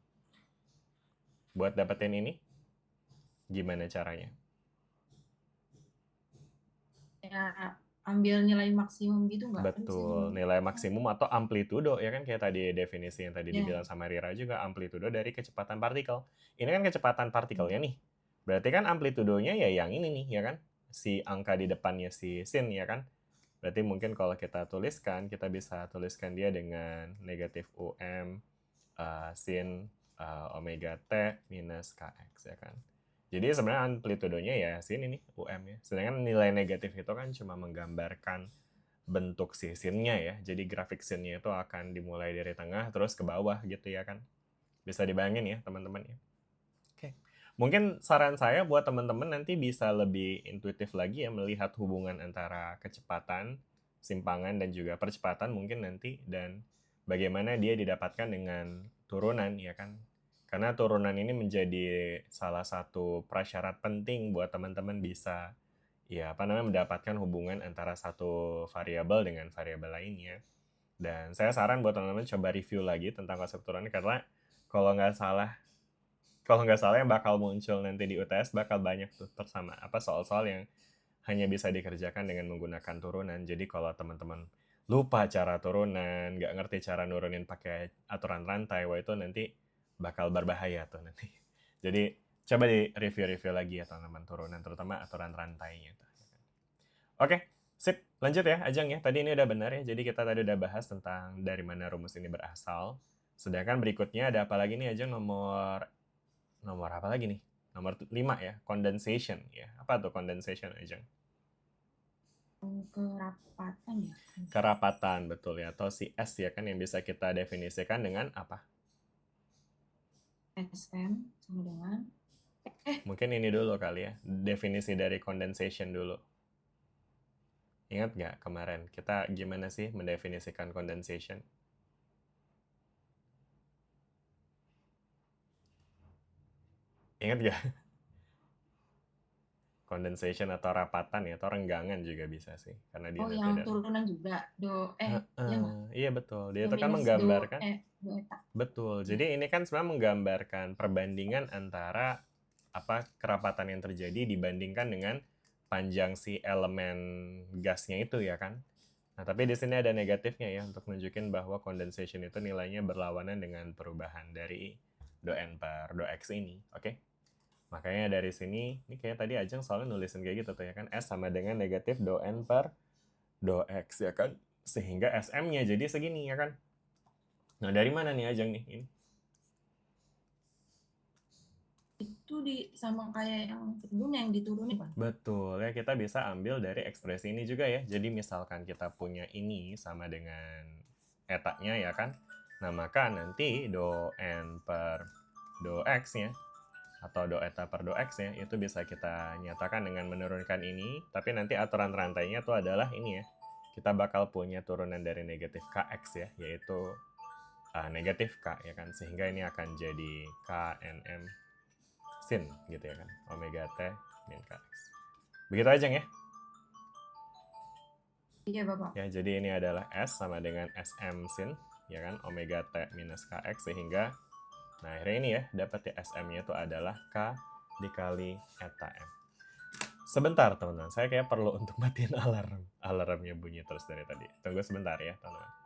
Buat dapetin ini, gimana caranya? Ya, ambil nilai maksimum gitu nggak? Betul, nilai maksimum atau amplitudo ya kan, kayak tadi definisi yang tadi dibilang sama Rira juga, amplitudo dari kecepatan partikel. Ini kan kecepatan partikelnya nih. Berarti kan amplitudonya ya yang ini nih ya kan, si angka di depannya si sin ya kan. Berarti mungkin kalau kita tuliskan, kita bisa tuliskan dia dengan negatif UM sin omega T minus KX ya kan. Jadi sebenarnya amplitudonya ya sini nih UM ya. Sedangkan nilai negatif itu kan cuma menggambarkan bentuk si sinnya ya. Jadi grafik sinnya itu akan dimulai dari tengah terus ke bawah gitu ya kan. Bisa dibayangin ya teman-teman ya. Oke. Mungkin saran saya buat teman-teman nanti bisa lebih intuitif lagi ya melihat hubungan antara kecepatan, simpangan dan juga percepatan mungkin nanti, dan bagaimana dia didapatkan dengan turunan ya kan. Karena turunan ini menjadi salah satu prasyarat penting buat teman-teman bisa mendapatkan hubungan antara satu variabel dengan variabel lainnya. Dan saya saran buat teman-teman coba review lagi tentang konsep turunan, karena kalau nggak salah yang bakal muncul nanti di UTS bakal banyak tuh soal-soal yang hanya bisa dikerjakan dengan menggunakan turunan. Jadi kalau teman-teman lupa cara turunan, nggak ngerti cara nurunin pakai aturan rantai, wah itu nanti bakal berbahaya tuh nanti. Jadi coba di review-review lagi ya teman-teman turunan, terutama aturan rantainya. Oke, sip. Lanjut ya, Ajeng ya. Tadi ini udah benar ya. Jadi kita tadi udah bahas tentang dari mana rumus ini berasal. Sedangkan berikutnya ada apa lagi nih, Ajeng? Nomor apa lagi nih? Nomor 5 ya, condensation ya. Apa tuh condensation, Ajeng? Kerapatan ya. Kerapatan, betul ya. Atau si S ya kan yang bisa kita definisikan dengan apa? SM sama dengan mungkin ini dulu kali ya, definisi dari condensation dulu. Ingat nggak kemarin kita gimana sih mendefinisikan condensation? Ingat nggak? condensation atau rapatan ya, atau renggangan juga bisa sih, karena dia Oh, nanti yang ada. turunan juga. Iya nggak? Iya betul, dia Yang itu kan minus menggambarkan. do eta. Betul, Iya. jadi ini kan sebenarnya menggambarkan perbandingan antara kerapatan yang terjadi dibandingkan dengan panjang si elemen gasnya itu ya kan. Nah, tapi di sini ada negatifnya ya untuk nunjukin bahwa condensation itu nilainya berlawanan dengan perubahan dari do N per do X ini, oke? Makanya dari sini, ini kayak tadi Ajeng soalnya nulisin kayak gitu tuh ya kan, S sama dengan negatif do N per do X ya kan, sehingga SM-nya jadi segini ya kan. Nah, dari mana nih Ajeng nih? Ini. Itu sama kayak yang sebelumnya yang diturunin kan? Betul, ya kita bisa ambil dari ekspresi ini juga ya. Jadi misalkan kita punya ini sama dengan etanya ya kan. Nah, maka nanti do N per do X-nya atau do eta per do X-nya itu bisa kita nyatakan dengan menurunkan ini. Tapi nanti aturan rantainya itu adalah ini ya. Kita bakal punya turunan dari negatif Kx ya, yaitu negatif K ya kan. Sehingga ini akan jadi KNM sin gitu ya kan, omega T min Kx. Begitu aja ya? Iya, Bapak. Ya, jadi ini adalah S sama dengan SM sin, ya kan, omega T minus Kx, sehingga, nah akhirnya ini ya, dapat ya SM-nya itu adalah K dikali eta M. Sebentar teman-teman, saya kayak perlu untuk matiin alarm. Alarmnya bunyi terus dari tadi. Tunggu sebentar ya teman-teman.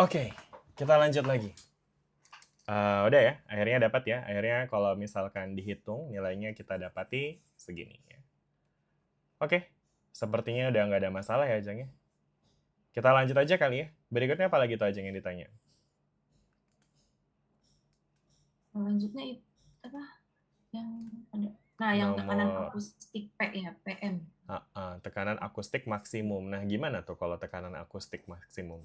Oke, kita lanjut lagi. Udah ya, akhirnya dapat ya. Akhirnya kalau misalkan dihitung, nilainya kita dapati segini ya. Oke, sepertinya udah nggak ada masalah ya, Ajeng ya. Kita lanjut aja kali ya. Berikutnya apa lagi tuh Ajeng yang ditanya? Selanjutnya apa? Yang ada. Nah, yang tekanan akustik P ya, PM. Tekanan akustik maksimum. Nah, gimana tuh kalau tekanan akustik maksimum?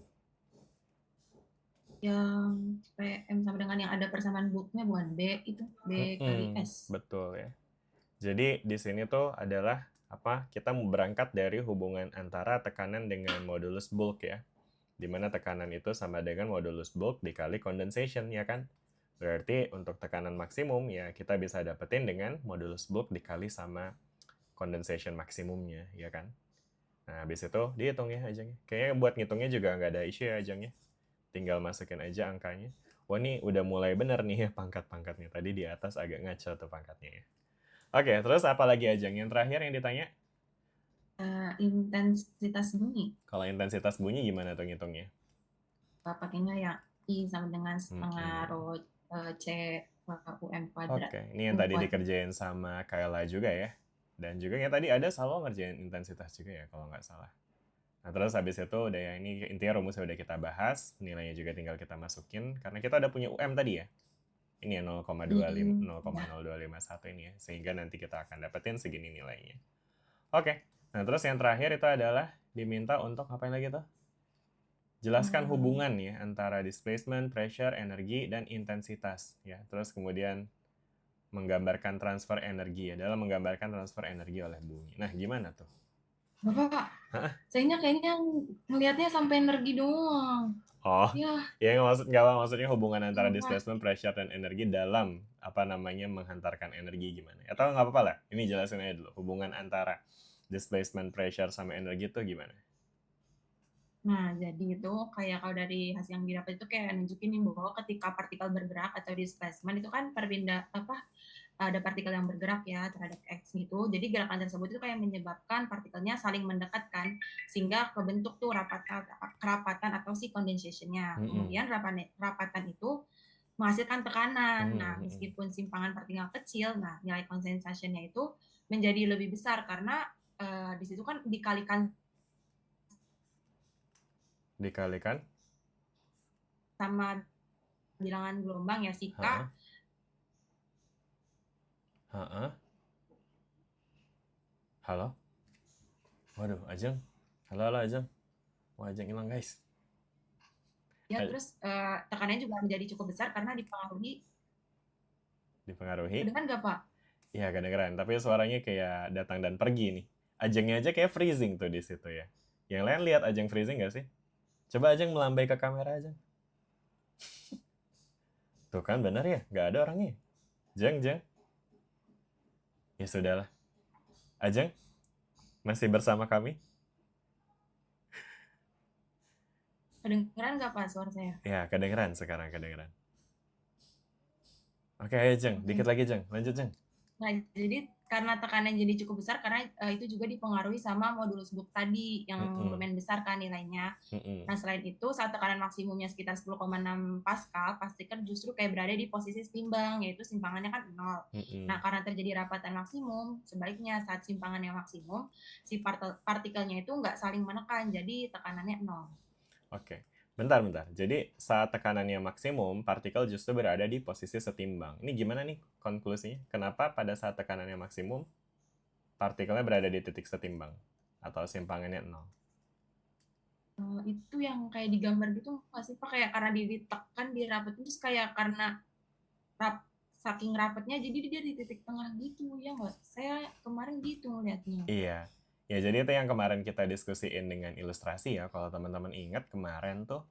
Yang PM sama dengan yang ada persamaan Boole-nya bukan B itu, B kali S. Betul ya. Jadi di sini tuh adalah kita berangkat dari hubungan antara tekanan dengan modulus bulk ya. Dimana tekanan itu sama dengan modulus bulk dikali condensation ya kan. Berarti untuk tekanan maksimum ya kita bisa dapetin dengan modulus bulk dikali sama condensation maksimumnya ya kan. Nah habis itu dihitung ya Ajeng. Kayaknya buat ngitungnya juga nggak ada isu ya Ajeng ya. Tinggal masukin aja angkanya. Wah ini udah mulai bener nih ya pangkat-pangkatnya. Tadi di atas agak ngaco tuh pangkatnya ya. Oke, terus apa lagi Ajeng? Yang terakhir yang ditanya? Intensitas bunyi. Kalau intensitas bunyi gimana tuh ngitungnya? Pakainya yang I sama dengan setengah rho C UM kuadrat. Oke, ini yang tadi dikerjain sama Kayla juga ya. Dan juga yang tadi ada Salwa ngerjain intensitas juga ya kalau nggak salah. Nah terus habis itu udah ya ini intinya rumusnya udah kita bahas, nilainya juga tinggal kita masukin karena kita udah punya UM tadi ya. Ini ya 0,251 ini ya, sehingga nanti kita akan dapetin segini nilainya. Oke, nah terus yang terakhir itu adalah diminta untuk ngapain lagi tuh? Jelaskan hubungan ya antara displacement, pressure, energi, dan intensitas ya. Terus kemudian menggambarkan transfer energi ya, dalam menggambarkan transfer energi oleh bumi. Nah gimana tuh? Bapak, sayangnya kayaknya ngelihatnya sampai energi doang. Oh, ya nggak maksudnya hubungan antara displacement, pressure, dan energi dalam menghantarkan energi gimana? Atau nggak apa-apa lah, ini jelasin aja dulu. Hubungan antara displacement, pressure, sama energi itu gimana? Nah, jadi itu kayak kalau dari hasil yang didapat itu kayak nunjukin bahwa ketika partikel bergerak atau displacement itu kan ada partikel yang bergerak ya terhadap X gitu. Jadi gerakan tersebut itu kayak menyebabkan partikelnya saling mendekatkan sehingga kebentuk tuh kerapatan atau si condensation-nya. Kemudian rapatan itu menghasilkan tekanan. Nah, meskipun simpangan partikel kecil, nah nilai condensation-nya itu menjadi lebih besar karena di situ kan dikalikan sama bilangan gelombang ya si K. Halo? Waduh, Ajeng. Halo Ajeng. Wah, Ajeng hilang guys. Ya, terus tekanannya juga menjadi cukup besar karena dipengaruhi. Kedengeran nggak, Pak? Iya, kedengeran. Tapi suaranya kayak datang dan pergi nih. Ajengnya aja kayak freezing tuh di situ ya. Yang lain lihat Ajeng freezing nggak sih? Coba Ajeng melambai ke kamera aja. Tuh kan bener ya, nggak ada orangnya. Jeng. Ya sudahlah. Ajeng, masih bersama kami? Kedengeran nggak Pak suara saya? Ya, kedengeran sekarang, kedengeran. Oke, ayo Jeng, Oke. dikit lagi Jeng, lanjut Jeng. Nah, jadi karena tekanan jadi cukup besar karena itu juga dipengaruhi sama modulus Book tadi yang lumayan besar kan nilainya. Nah, selain itu saat tekanan maksimumnya sekitar 10,6 Pascal, pastikan justru kayak berada di posisi setimbang, yaitu simpangannya kan 0. Nah, karena terjadi rapatan maksimum, sebaliknya saat simpangannya maksimum, si partikelnya itu nggak saling menekan, jadi tekanannya 0. Oke. Bentar. Jadi saat tekanannya maksimum, partikel justru berada di posisi setimbang. Ini gimana nih konklusinya? Kenapa pada saat tekanannya maksimum, partikelnya berada di titik setimbang? Atau simpangannya 0? Itu yang kayak digambar gitu nggak sih Pak? Kayak karena ditekan, dirapetin, terus kayak karena saking rapatnya, jadi dia di titik tengah gitu, ya nggak? Saya kemarin gitu ngeliatnya. Iya. Ya, jadi itu yang kemarin kita diskusiin dengan ilustrasi ya. Kalau teman-teman ingat kemarin tuh,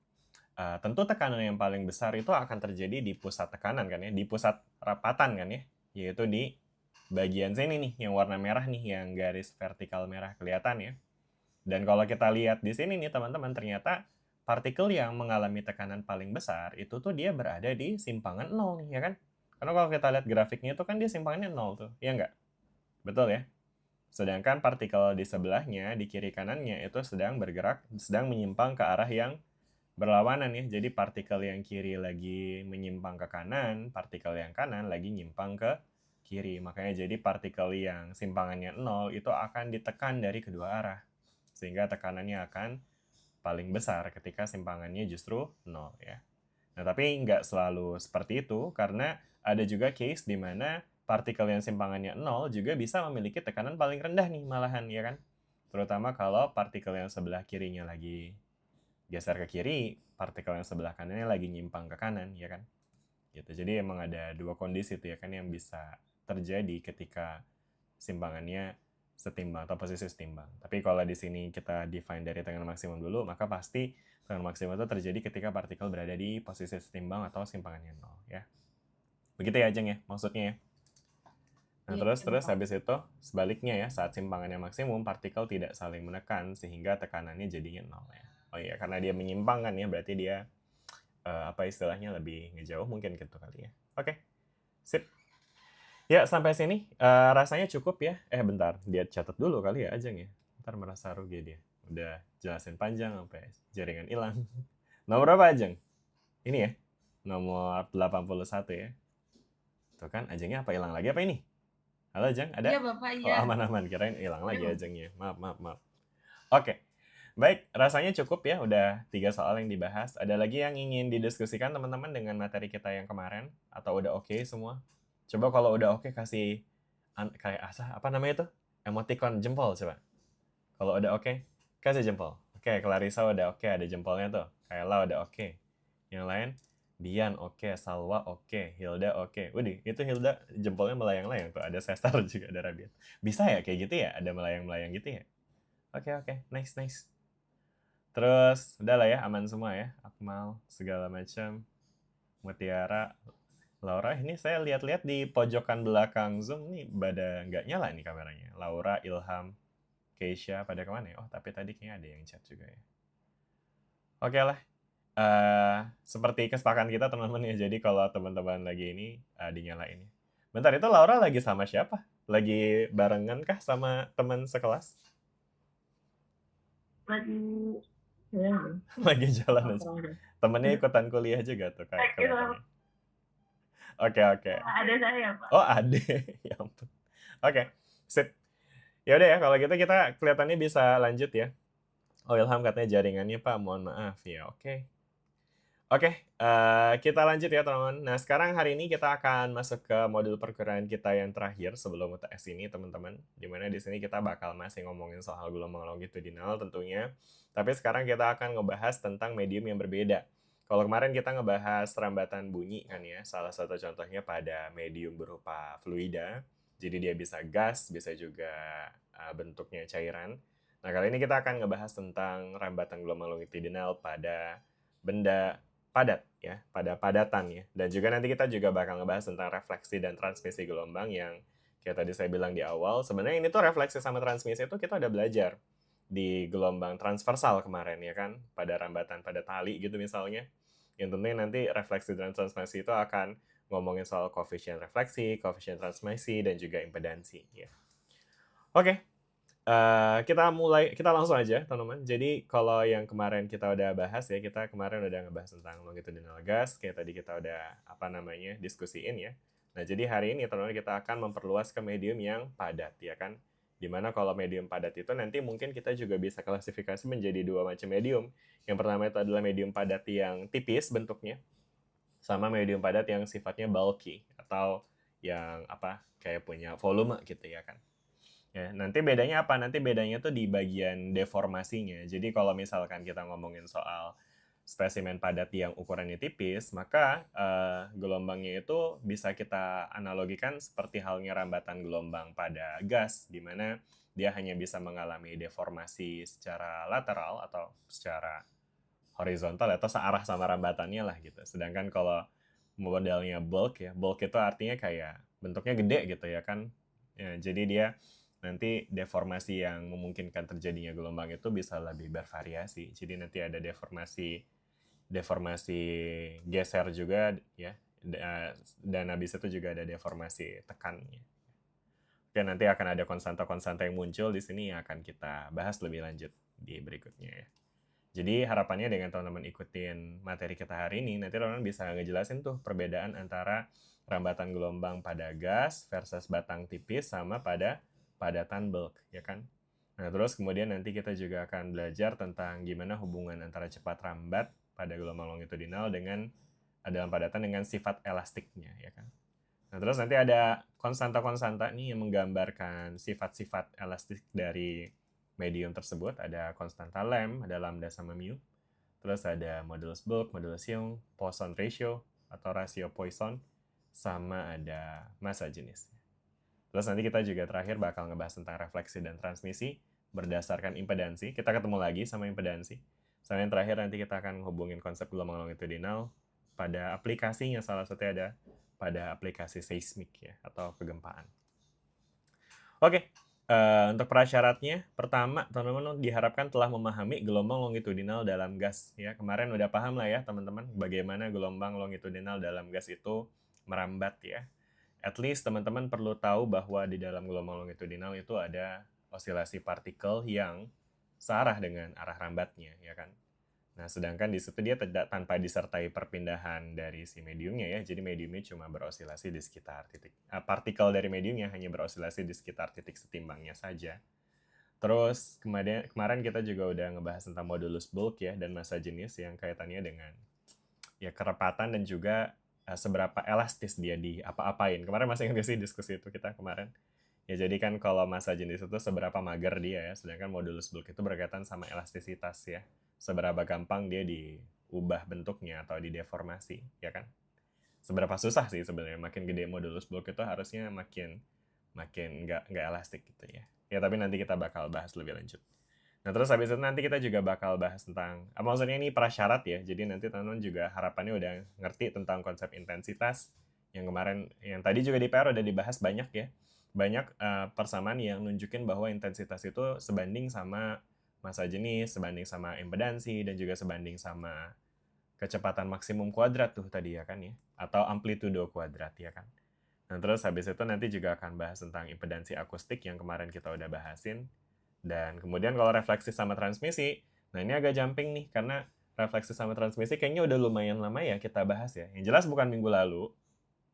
tentu tekanan yang paling besar itu akan terjadi di pusat tekanan kan ya, di pusat rapatan kan ya, yaitu di bagian sini nih, yang warna merah nih, yang garis vertikal merah kelihatan ya. Dan kalau kita lihat di sini nih teman-teman, ternyata partikel yang mengalami tekanan paling besar itu tuh dia berada di simpangan 0 nih, ya kan? Karena kalau kita lihat grafiknya itu kan dia simpangannya 0 tuh, ya nggak? Betul ya? Sedangkan partikel di sebelahnya, di kiri kanannya itu sedang bergerak, sedang menyimpang ke arah yang berlawanan ya. Jadi partikel yang kiri lagi menyimpang ke kanan, partikel yang kanan lagi nyimpang ke kiri. Makanya jadi partikel yang simpangannya 0 itu akan ditekan dari kedua arah. Sehingga tekanannya akan paling besar ketika simpangannya justru 0 ya. Nah, tapi nggak selalu seperti itu karena ada juga case di mana partikel yang simpangannya 0 juga bisa memiliki tekanan paling rendah nih malahan ya kan. Terutama kalau partikel yang sebelah kirinya lagi geser ke kiri, partikel yang sebelah kanannya lagi nyimpang ke kanan ya kan. Gitu. Jadi emang ada dua kondisi tuh ya kan yang bisa terjadi ketika simpangannya setimbang atau posisi setimbang. Tapi kalau di sini kita define dari tekanan maksimum dulu, maka pasti tekanan maksimum itu terjadi ketika partikel berada di posisi setimbang atau simpangannya 0 ya. Begitu ya Jeng ya, maksudnya ya. Nah, terus habis itu sebaliknya ya, saat simpangannya maksimum, partikel tidak saling menekan sehingga tekanannya jadinya 0 ya. Oh iya, karena dia menyimpang kan ya, berarti dia apa istilahnya lebih ngejauh mungkin gitu kali ya. Oke. Sip. Ya, sampai sini rasanya cukup ya. Bentar, dia catat dulu kali ya Ajeng ya. Ntar merasa rugi dia. Udah jelasin panjang sampai jaringan hilang. Nomor berapa Ajeng? Ini ya. Nomor 81 ya. Tuh kan, Ajengnya apa hilang lagi apa ini? Halo Ajeng, ada? Iya Bapak, iya. Oh, aman-aman. Kirain hilang lagi Ajengnya. Maaf. Oke. Baik, rasanya cukup ya. Udah 3 soal yang dibahas. Ada lagi yang ingin didiskusikan teman-teman dengan materi kita yang kemarin? Atau udah oke semua? Coba kalau udah oke kasih kayak apa namanya tuh? Emoticon jempol coba. Kalau udah oke, kasih jempol. Oke, Clarissa udah oke, ada jempolnya tuh. Kayla udah oke. Yang lain, Dian oke, Salwa oke, Hilda oke. Widih, itu Hilda jempolnya melayang-layang tuh. Ada Sesar juga, ada Rabiat. Bisa ya kayak gitu ya? Ada melayang-melayang gitu ya? Oke, nice. Terus, udah lah ya, aman semua ya. Akmal, segala macam. Mutiara, Laura, ini saya lihat-lihat di pojokan belakang Zoom nih pada nggak nyala nih kameranya. Laura, Ilham, Keisha, pada kemana ya? Oh, tapi tadi kayaknya ada yang chat juga ya. Oke lah. Seperti kesepakatan kita teman-teman ya, jadi kalau teman-teman lagi ini dinyalain ya. Bentar, itu Laura lagi sama siapa? Lagi barengan kah sama teman sekelas? Lagi jalan aja. Temennya ikutan kuliah juga tuh kayak kelihatannya. Oke. Ada saya Pak. Oh, ada. Ya ampun. Oke, sip. Ya udah ya, kalau gitu kita kelihatannya bisa lanjut ya. Oh, Ilham katanya jaringannya Pak, mohon maaf ya. Oke, kita lanjut ya teman-teman. Nah, sekarang hari ini kita akan masuk ke modul perkiraan kita yang terakhir sebelum UTS ini teman-teman. Dimana di sini kita bakal masih ngomongin soal gelombang longitudinal tentunya. Tapi sekarang kita akan ngebahas tentang medium yang berbeda. Kalau kemarin kita ngebahas rambatan bunyi kan ya, salah satu contohnya pada medium berupa fluida. Jadi dia bisa gas, bisa juga bentuknya cairan. Nah, kali ini kita akan ngebahas tentang rambatan gelombang longitudinal pada benda padat ya, pada padatan ya. Dan juga nanti kita juga bakal ngebahas tentang refleksi dan transmisi gelombang yang kayak tadi saya bilang di awal. Sebenarnya ini tuh refleksi sama transmisi itu kita udah belajar di gelombang transversal kemarin ya kan, pada rambatan pada tali gitu misalnya. Yang tentunya nanti refleksi dan transmisi itu akan ngomongin soal koefisien refleksi, koefisien transmisi, dan juga impedansi ya. Oke. Kita langsung aja teman-teman. Jadi kalau yang kemarin kita udah bahas ya, kita kemarin udah ngebahas tentang longitudinal gas, kayak tadi kita udah diskusiin ya. Nah, jadi hari ini teman-teman kita akan memperluas ke medium yang padat ya kan. Dimana kalau medium padat itu nanti mungkin kita juga bisa klasifikasi menjadi dua macam medium. Yang pertama itu adalah medium padat yang tipis bentuknya, sama medium padat yang sifatnya bulky atau yang kayak punya volume gitu ya kan. Ya, nanti bedanya apa? Nanti bedanya tuh di bagian deformasinya. Jadi kalau misalkan kita ngomongin soal spesimen padat yang ukurannya tipis, maka gelombangnya itu bisa kita analogikan seperti halnya rambatan gelombang pada gas, di mana dia hanya bisa mengalami deformasi secara lateral atau secara horizontal atau searah sama rambatannya lah gitu. Sedangkan kalau modelnya bulk ya, bulk itu artinya kayak bentuknya gede gitu ya kan. Ya, jadi dia nanti deformasi yang memungkinkan terjadinya gelombang itu bisa lebih bervariasi. Jadi nanti ada deformasi geser juga ya, dan habis itu juga ada deformasi tekannya. Oke, nanti akan ada konstanta-konstanta yang muncul di sini yang akan kita bahas lebih lanjut di berikutnya ya. Jadi harapannya dengan teman-teman ikutin materi kita hari ini, nanti teman-teman bisa ngejelasin tuh perbedaan antara rambatan gelombang pada gas versus batang tipis sama pada padatan bulk, ya kan? Nah, terus kemudian nanti kita juga akan belajar tentang gimana hubungan antara cepat rambat pada gelombang longitudinal dengan dalam padatan dengan sifat elastiknya, ya kan? Nah, terus nanti ada konstanta-konstanta nih yang menggambarkan sifat-sifat elastik dari medium tersebut. Ada konstanta Lamb, ada lambda sama mu. Terus ada modulus bulk, modulus Young, Poisson ratio atau rasio Poisson, sama ada massa jenis. Terus nanti kita juga terakhir bakal ngebahas tentang refleksi dan transmisi berdasarkan impedansi. Kita ketemu lagi sama impedansi. Sama yang terakhir nanti kita akan hubungin konsep gelombang longitudinal pada aplikasinya, salah satunya ada pada aplikasi seismik ya, atau kegempaan. Oke, untuk prasyaratnya, pertama teman-teman diharapkan telah memahami gelombang longitudinal dalam gas. Ya, kemarin udah paham lah ya teman-teman bagaimana gelombang longitudinal dalam gas itu merambat ya. At least teman-teman perlu tahu bahwa di dalam gelombang longitudinal itu ada osilasi partikel yang searah dengan arah rambatnya, ya kan? Nah, sedangkan di situ dia tidak tanpa disertai perpindahan dari si mediumnya ya. Jadi mediumnya cuma berosilasi di sekitar titik. Partikel dari mediumnya hanya berosilasi di sekitar titik setimbangnya saja. Terus kemarin kita juga udah ngebahas tentang modulus bulk ya dan massa jenis yang kaitannya dengan ya kerepatan dan juga seberapa elastis dia di apa-apain. Kemarin masih ingat sih diskusi itu kita kemarin. Ya jadi kan kalau massa jenis itu seberapa mager dia ya, sedangkan modulus bulk itu berkaitan sama elastisitas ya. Seberapa gampang dia diubah bentuknya atau dideformasi, ya kan? Seberapa susah sih sebenarnya, makin gede modulus bulk itu harusnya makin nggak elastik gitu ya. Ya tapi nanti kita bakal bahas lebih lanjut. Nah, terus habis itu nanti kita juga bakal bahas tentang, maksudnya ini prasyarat ya, jadi nanti teman-teman juga harapannya udah ngerti tentang konsep intensitas, yang kemarin, yang tadi juga di PR udah dibahas banyak ya, banyak persamaan yang nunjukin bahwa intensitas itu sebanding sama massa jenis, sebanding sama impedansi, dan juga sebanding sama kecepatan maksimum kuadrat tuh tadi ya kan ya, atau amplitudo kuadrat ya kan. Nah, terus habis itu nanti juga akan bahas tentang impedansi akustik yang kemarin kita udah bahasin. Dan kemudian kalau refleksi sama transmisi, nah ini agak jumping nih, karena refleksi sama transmisi kayaknya udah lumayan lama ya kita bahas ya. Yang jelas bukan minggu lalu,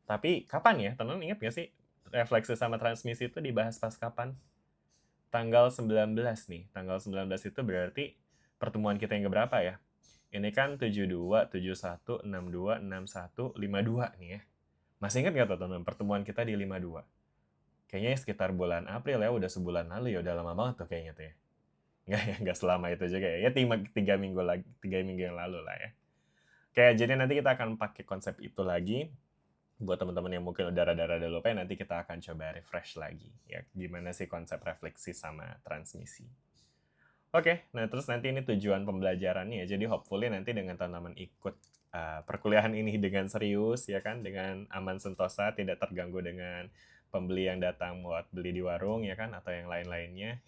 tapi kapan ya? Teman-teman ingat nggak sih refleksi sama transmisi itu dibahas pas kapan? Tanggal 19 nih. Tanggal 19 itu berarti pertemuan kita yang keberapa ya? Ini kan 72, 71, 62, 61, 52 nih ya. Masih ingat nggak teman-teman pertemuan kita di 52? Kayaknya sekitar bulan April ya, udah sebulan lalu ya, udah lama banget tuh kayaknya tuh ya. Nggak selama itu juga ya. Ya 3 minggu yang lalu lah ya. Kayak jadi nanti kita akan pakai konsep itu lagi. Buat teman-teman yang mungkin udah rada-rada lupa, nanti kita akan coba refresh lagi ya. Gimana sih konsep refleksi sama transmisi. Oke, nah terus nanti ini tujuan pembelajarannya ya. Jadi hopefully nanti dengan teman-teman ikut perkuliahan ini dengan serius ya kan, dengan aman sentosa, tidak terganggu dengan pembeli yang datang buat beli di warung ya kan, atau yang lain-lainnya,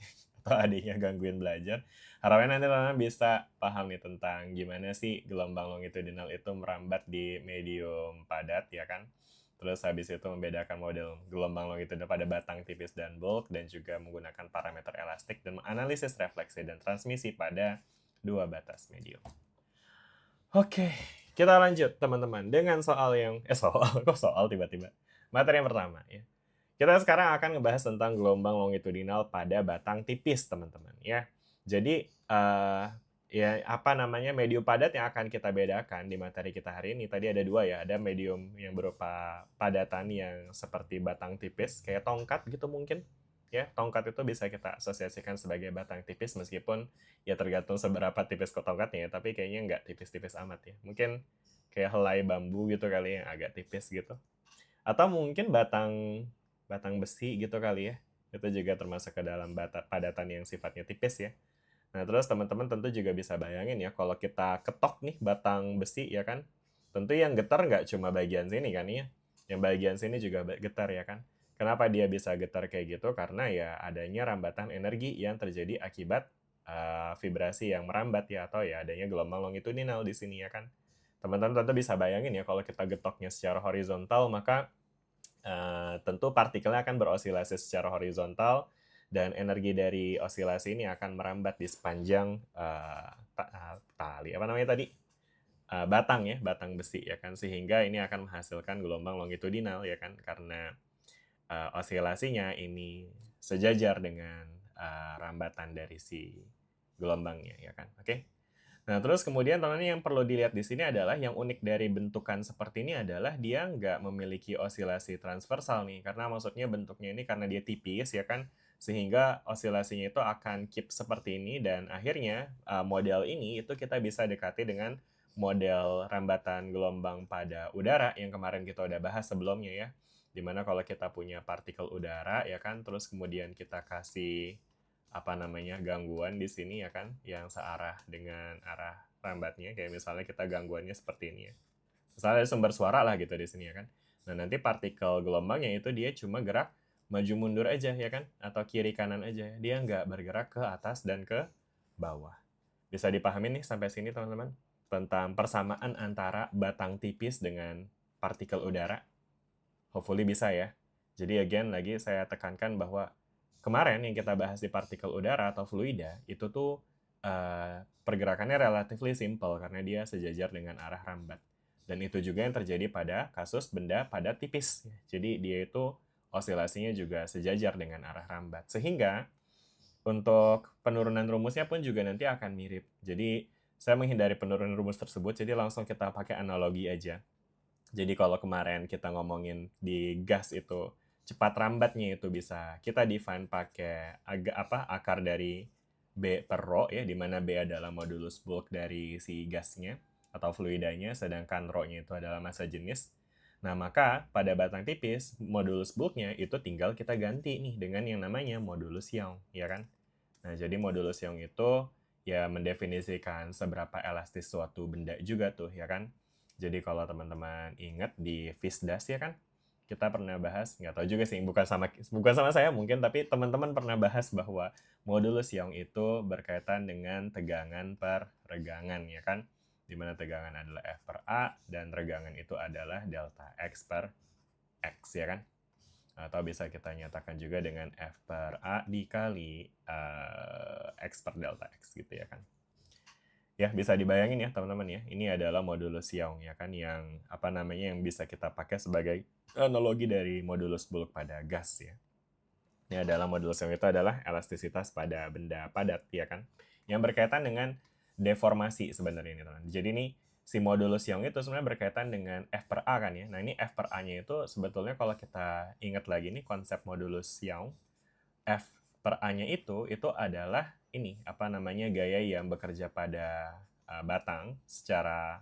atau adiknya gangguin belajar. Harapannya nanti teman-teman bisa paham nih tentang gimana sih gelombang longitudinal itu merambat di medium padat ya kan. Terus habis itu membedakan model gelombang longitudinal pada batang tipis dan bulk, dan juga menggunakan parameter elastik dan menganalisis refleksi dan transmisi pada dua batas medium. Oke, kita lanjut teman-teman dengan soal yang kok soal tiba-tiba. Materi yang pertama ya. Kita sekarang akan ngebahas tentang gelombang longitudinal pada batang tipis, teman-teman ya. Jadi ya apa namanya medium padat yang akan kita bedakan di materi kita hari ini. Tadi ada dua ya, ada medium yang berupa padatan yang seperti batang tipis kayak tongkat gitu mungkin ya. Tongkat itu bisa kita asosiasikan sebagai batang tipis meskipun ya tergantung seberapa tipis kok tongkatnya ya, tapi kayaknya nggak tipis-tipis amat ya. Mungkin kayak helai bambu gitu kali yang agak tipis gitu. Atau mungkin batang besi gitu kali ya. Itu juga termasuk ke dalam padatan yang sifatnya tipis ya. Nah, terus teman-teman tentu juga bisa bayangin ya, kalau kita ketok nih batang besi ya kan, tentu yang getar nggak cuma bagian sini kan ya, yang bagian sini juga getar ya kan. Kenapa dia bisa getar kayak gitu? Karena ya adanya rambatan energi yang terjadi akibat vibrasi yang merambat ya, atau ya adanya gelombang longitudinal di sini ya kan. Teman-teman tentu bisa bayangin ya, kalau kita getoknya secara horizontal, maka tentu partikelnya akan berosilasi secara horizontal, dan energi dari osilasi ini akan merambat di sepanjang tali apa namanya tadi, batang ya, batang besi ya kan, sehingga ini akan menghasilkan gelombang longitudinal ya kan, karena osilasinya ini sejajar dengan rambatan dari si gelombangnya ya kan. Oke. Nah, terus kemudian teman-teman yang perlu dilihat di sini adalah yang unik dari bentukan seperti ini adalah dia nggak memiliki osilasi transversal nih, karena maksudnya bentuknya ini karena dia tipis ya kan, sehingga osilasinya itu akan keep seperti ini, dan akhirnya model ini itu kita bisa dekati dengan model rambatan gelombang pada udara yang kemarin kita udah bahas sebelumnya ya, dimana kalau kita punya partikel udara ya kan, terus kemudian kita kasih apa namanya gangguan di sini ya kan, yang searah dengan arah rambatnya, kayak misalnya kita gangguannya seperti ini ya, misalnya ada sumber suara lah gitu di sini ya kan. Nah, nanti partikel gelombangnya itu dia cuma gerak maju mundur aja ya kan, atau kiri kanan aja, dia nggak bergerak ke atas dan ke bawah. Bisa dipahami nih sampai sini teman-teman tentang persamaan antara batang tipis dengan partikel udara? Hopefully bisa ya. Jadi again lagi saya tekankan bahwa kemarin yang kita bahas di partikel udara atau fluida itu tuh pergerakannya relatively simple karena dia sejajar dengan arah rambat. Dan itu juga yang terjadi pada kasus benda padat tipis. Jadi dia itu osilasinya juga sejajar dengan arah rambat. Sehingga untuk penurunan rumusnya pun juga nanti akan mirip. Jadi saya menghindari penurunan rumus tersebut, jadi langsung kita pakai analogi aja. Jadi kalau kemarin kita ngomongin di gas itu cepat rambatnya itu bisa kita define pakai akar dari B per rho ya, di mana B adalah modulus bulk dari si gasnya atau fluidanya, sedangkan rho-nya itu adalah massa jenis. Nah, maka pada batang tipis modulus bulknya itu tinggal kita ganti nih dengan yang namanya modulus Young, ya kan? Nah, jadi modulus Young itu ya mendefinisikan seberapa elastis suatu benda juga tuh, ya kan? Jadi kalau teman-teman ingat di Fisdas ya kan, kita pernah bahas, nggak tahu juga sih, bukan sama saya mungkin, tapi teman-teman pernah bahas bahwa modulus Young itu berkaitan dengan tegangan per regangan ya kan, dimana tegangan adalah F per A dan regangan itu adalah delta X per X ya kan, atau bisa kita nyatakan juga dengan F per A dikali X per delta X gitu ya kan. Ya, bisa dibayangin ya teman-teman ya, ini adalah modulus Young ya kan, yang apa namanya yang bisa kita pakai sebagai analogi dari modulus bulk pada gas ya. Ini adalah modulus Young itu adalah elastisitas pada benda padat ya kan, yang berkaitan dengan deformasi sebenarnya ini teman. Jadi ini si modulus Young itu sebenarnya berkaitan dengan F per A kan ya. Nah, ini F per A-nya itu sebetulnya kalau kita ingat lagi nih konsep modulus Young, F per A-nya itu adalah ini apa namanya gaya yang bekerja pada batang secara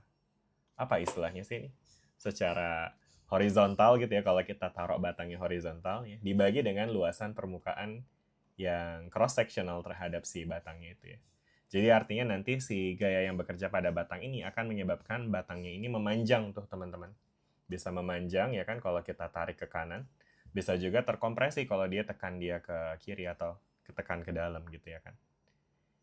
apa istilahnya sih ini? Secara horizontal gitu ya, kalau kita taruh batangnya horizontal ya, dibagi dengan luasan permukaan yang cross-sectional terhadap si batangnya itu ya. Jadi artinya nanti si gaya yang bekerja pada batang ini akan menyebabkan batangnya ini memanjang tuh teman-teman. Bisa memanjang ya kan kalau kita tarik ke kanan. Bisa juga terkompresi kalau dia tekan dia ke kiri atau ketekan ke dalam gitu ya kan.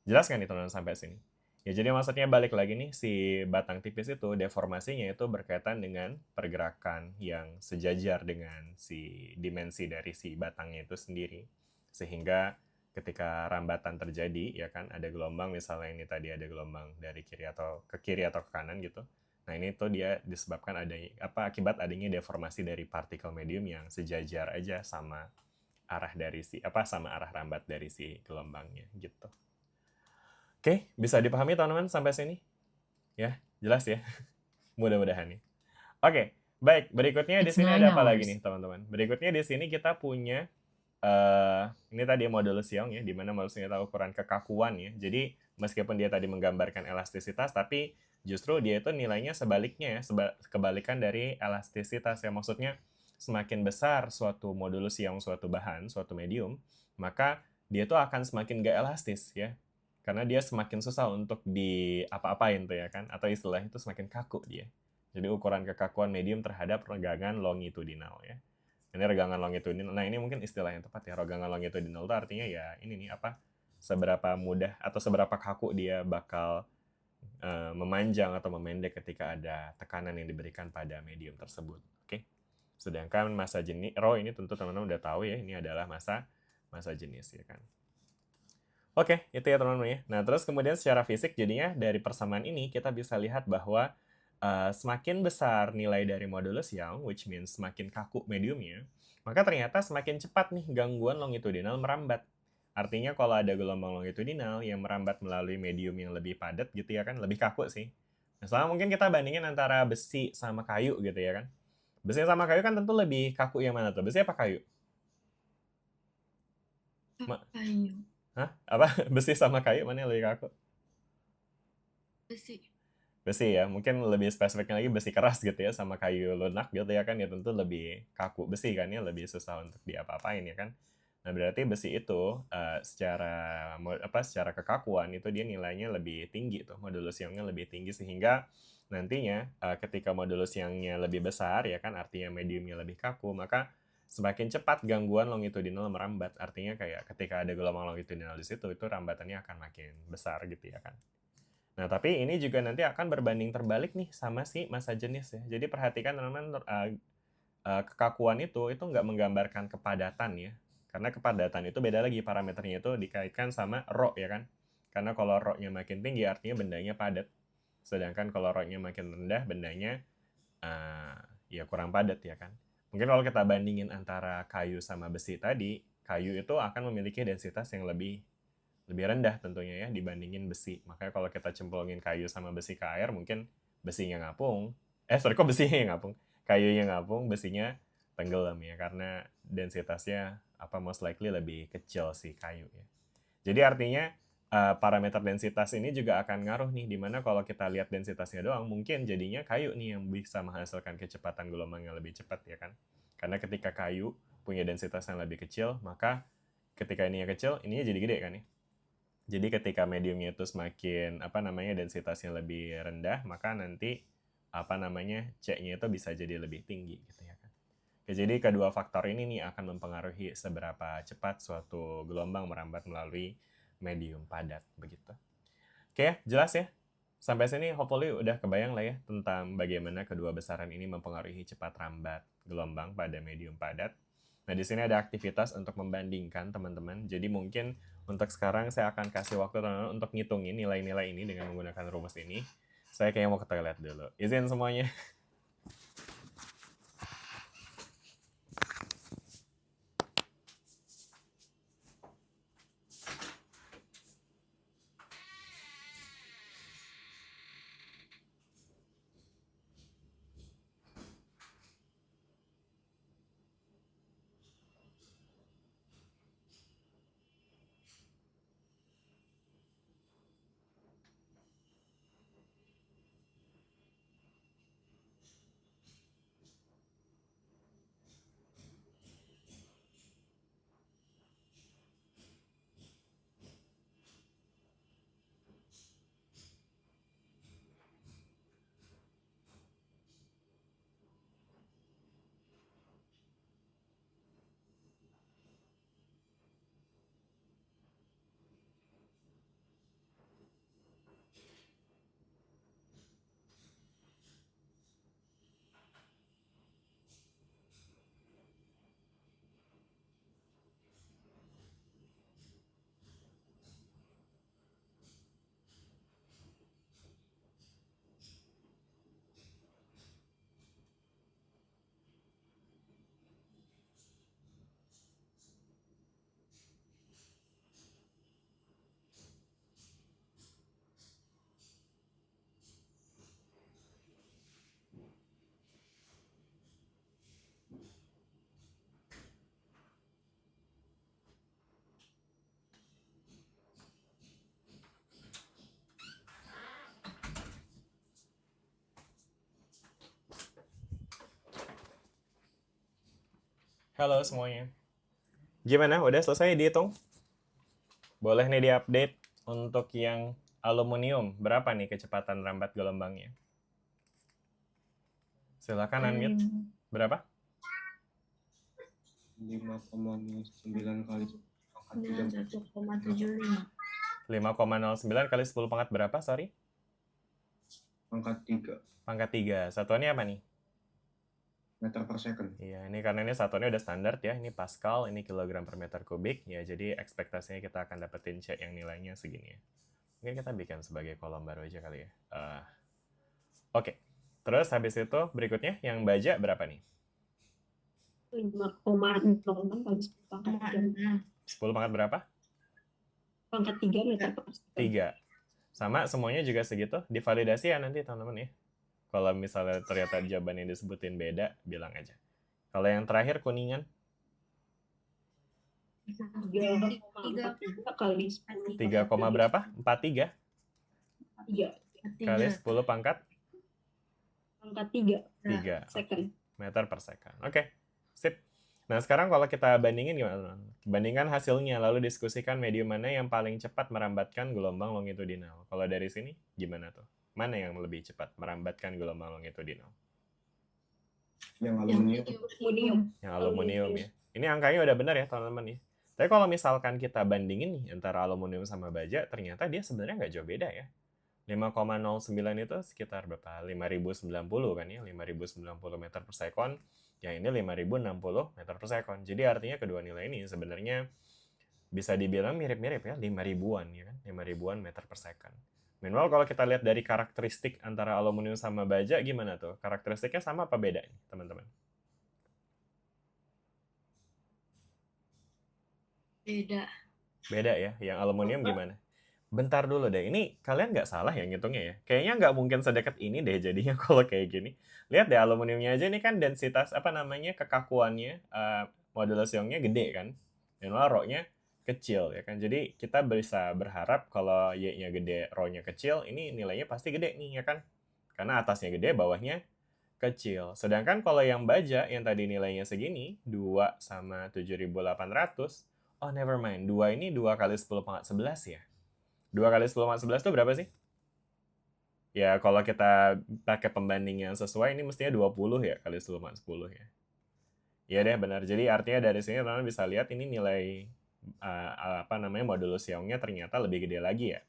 Jelas kan nih teman-teman sampai sini? Ya jadi maksudnya balik lagi nih, si batang tipis itu deformasinya itu berkaitan dengan pergerakan yang sejajar dengan si dimensi dari si batangnya itu sendiri. Sehingga ketika rambatan terjadi, ya kan, ada gelombang, misalnya ini tadi ada gelombang dari kiri atau ke kanan gitu. Nah ini tuh dia disebabkan akibat adanya deformasi dari partikel medium yang sejajar aja sama arah dari sama arah rambat dari si gelombangnya gitu. Oke, bisa dipahami teman-teman sampai sini? Ya, jelas ya? Mudah-mudahan nih. Oke, baik. Berikutnya di sini ada apa lagi nih, teman-teman? Berikutnya di sini kita punya ini tadi modulus Young ya, di mana modulus Young itu ukuran kekakuan ya. Jadi meskipun dia tadi menggambarkan elastisitas, tapi justru dia itu nilainya sebaliknya ya, kebalikan dari elastisitas ya. Maksudnya semakin besar suatu modulus Young, suatu bahan, suatu medium, maka dia itu akan semakin gak elastis ya. Karena dia semakin susah untuk apa-apain tuh ya kan, atau istilahnya itu semakin kaku dia. Jadi ukuran kekakuan medium terhadap regangan longitudinal ya. Ini regangan longitudinal. Nah, ini mungkin istilah yang tepat ya. Regangan longitudinal itu artinya ya ini nih seberapa mudah atau seberapa kaku dia bakal memanjang atau memendek ketika ada tekanan yang diberikan pada medium tersebut. Oke. Sedangkan massa jenis rho ini tentu teman-teman udah tahu ya, ini adalah massa jenis ya kan. Oke, itu ya teman-teman ya. Nah, terus kemudian secara fisik jadinya dari persamaan ini kita bisa lihat bahwa semakin besar nilai dari modulus Young, which means semakin kaku mediumnya, maka ternyata semakin cepat nih gangguan longitudinal merambat. Artinya kalau ada gelombang longitudinal yang merambat melalui medium yang lebih padat gitu ya kan, lebih kaku sih. Misalnya mungkin kita bandingin antara besi sama kayu gitu ya kan. Besi sama kayu kan tentu lebih kaku yang mana tuh? Besi apa kayu? Kayu. Hah? Apa? Besi sama kayu mana yang lebih kaku? Besi. Besi ya, mungkin lebih spesifiknya lagi besi keras gitu ya, sama kayu lunak gitu ya kan, ya tentu lebih kaku. Besi kan ya, lebih susah untuk diapa-apain ya kan. Nah berarti besi itu secara kekakuan itu dia nilainya lebih tinggi tuh, modulus Young-nya lebih tinggi, sehingga nantinya ketika modulus Young-nya lebih besar ya kan, artinya mediumnya lebih kaku, maka semakin cepat gangguan longitudinal merambat. Artinya kayak ketika ada gelombang longitudinal di situ, itu rambatannya akan makin besar gitu ya kan. Nah, tapi ini juga nanti akan berbanding terbalik nih sama si massa jenis ya. Jadi perhatikan teman-teman, kekakuan itu nggak menggambarkan kepadatan ya. Karena kepadatan itu beda lagi, parameternya itu dikaitkan sama rho ya kan. Karena kalau rho-nya makin tinggi artinya bendanya padat. Sedangkan kalau rho-nya makin rendah, bendanya ya kurang padat ya kan. Mungkin kalau kita bandingin antara kayu sama besi tadi, kayu itu akan memiliki densitas yang lebih rendah tentunya ya dibandingin besi. Makanya kalau kita cemplungin kayu sama besi ke air, mungkin besinya ngapung. Kok besinya yang ngapung? Kayunya ngapung, besinya tenggelam ya, karena densitasnya most likely lebih kecil si kayu ya. Jadi artinya parameter densitas ini juga akan ngaruh nih, dimana kalau kita lihat densitasnya doang, mungkin jadinya kayu nih yang bisa menghasilkan kecepatan gelombang yang lebih cepat ya kan. Karena ketika kayu punya densitas yang lebih kecil, maka ketika ininya kecil, ininya jadi gede kan ya. Jadi ketika mediumnya itu semakin densitasnya lebih rendah, maka nanti C-nya itu bisa jadi lebih tinggi gitu ya kan. Oke, jadi kedua faktor ini nih akan mempengaruhi seberapa cepat suatu gelombang merambat melalui medium padat begitu. Oke, jelas ya? Sampai sini hopefully udah kebayang lah ya tentang bagaimana kedua besaran ini mempengaruhi cepat rambat gelombang pada medium padat. Nah, di sini ada aktivitas untuk membandingkan teman-teman. Jadi mungkin untuk sekarang saya akan kasih waktu teman-teman untuk ngitungin nilai-nilai ini dengan menggunakan rumus ini. Saya kayaknya mau ke toilet dulu. Izin semuanya. Halo semuanya. Gimana? Udah selesai dihitung? Boleh nih diupdate untuk yang aluminium. Berapa nih kecepatan rambat gelombangnya? Silakan unmute. Berapa? 5,09 kali 91,75. 5,09 kali 10 pangkat berapa, sorry? pangkat 3 Pangkat 3. Satuannya apa nih? meter per second. Iya, ini karena ini satuannya udah standar ya. Ini Pascal, ini kilogram per meter kubik. Ya, jadi ekspektasinya kita akan dapetin C yang nilainya segini ya. Mungkin kita bikin sebagai kolom baru aja kali ya. Oke. Terus habis itu berikutnya yang baja berapa nih? 5,06 kali 10 pangkat 3. 10 pangkat berapa? Pangkat 3 meter per second. 3. Sama semuanya juga segitu. Divalidasi ya nanti teman-teman ya. Kalau misalnya ternyata jawaban yang disebutin beda, bilang aja. Kalau yang terakhir kuningan? 3,43 kali 10 3, berapa? 43? 3 Kali 10 pangkat? pangkat 3 3 second. meter per second. Oke, sip. Nah, sekarang kalau kita bandingin gimana? Bandingkan hasilnya, lalu diskusikan medium mana yang paling cepat merambatkan gelombang longitudinal. Kalau dari sini, gimana tuh? Mana yang lebih cepat merambatkan gelombang longitudinal? Yang aluminium. Yang aluminium ya. Ini angkanya udah benar ya, teman-teman ya. Tapi kalau misalkan kita bandingin nih antara aluminium sama baja, ternyata dia sebenarnya nggak jauh beda ya. 5,09 itu sekitar berapa? 5090 kan ya, 5090 meter per second. Yang ini 5060 meter per second. Jadi artinya kedua nilai ini sebenarnya bisa dibilang mirip-mirip ya, 5000-an ya kan, 5000-an meter per second. Minimal kalau kita lihat dari karakteristik antara aluminium sama baja, gimana tuh? Karakteristiknya sama apa beda nih, teman-teman? Beda ya, yang aluminium gimana? Bentar dulu deh, ini kalian nggak salah ya ngitungnya ya? Kayaknya nggak mungkin sedekat ini deh jadinya kalau kayak gini. Lihat deh aluminiumnya aja ini kan densitas, kekakuannya, modulus Youngnya gede kan? Minimal rho-nya kecil ya kan. Jadi kita bisa berharap kalau Y-nya gede, rho-nya kecil, ini nilainya pasti gede nih ya kan? Karena atasnya gede, bawahnya kecil. Sedangkan kalau yang baja yang tadi nilainya segini, 2 sama 7.800, oh never mind, 2 ini 2 kali 10 pangkat 11 ya. 2 kali 10 pangkat 11 itu berapa sih? Ya kalau kita pakai pembanding yang sesuai, ini mestinya 20 ya kali 10 pangkat 10 ya. Iya deh benar. Jadi artinya dari sini teman-teman bisa lihat ini nilai modulus Youngnya ternyata lebih gede lagi ya.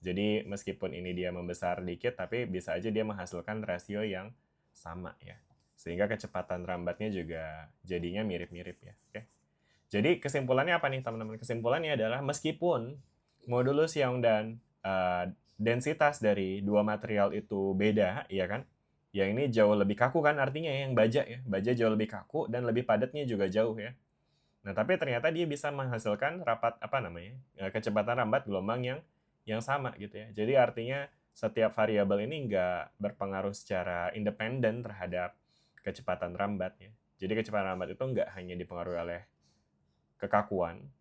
Jadi meskipun ini dia membesar dikit, tapi bisa aja dia menghasilkan rasio yang sama ya. Sehingga kecepatan rambatnya juga jadinya mirip-mirip ya. Oke. Jadi kesimpulannya apa nih teman-teman? Kesimpulannya adalah meskipun modulus Young dan densitas dari dua material itu beda, ya kan? Yang ini jauh lebih kaku kan artinya yang baja ya. Baja jauh lebih kaku dan lebih padatnya juga jauh ya. Nah, tapi ternyata dia bisa menghasilkan kecepatan rambat gelombang yang sama gitu ya. Jadi artinya setiap variabel ini nggak berpengaruh secara independen terhadap kecepatan rambat ya. Jadi kecepatan rambat itu nggak hanya dipengaruhi oleh kekakuan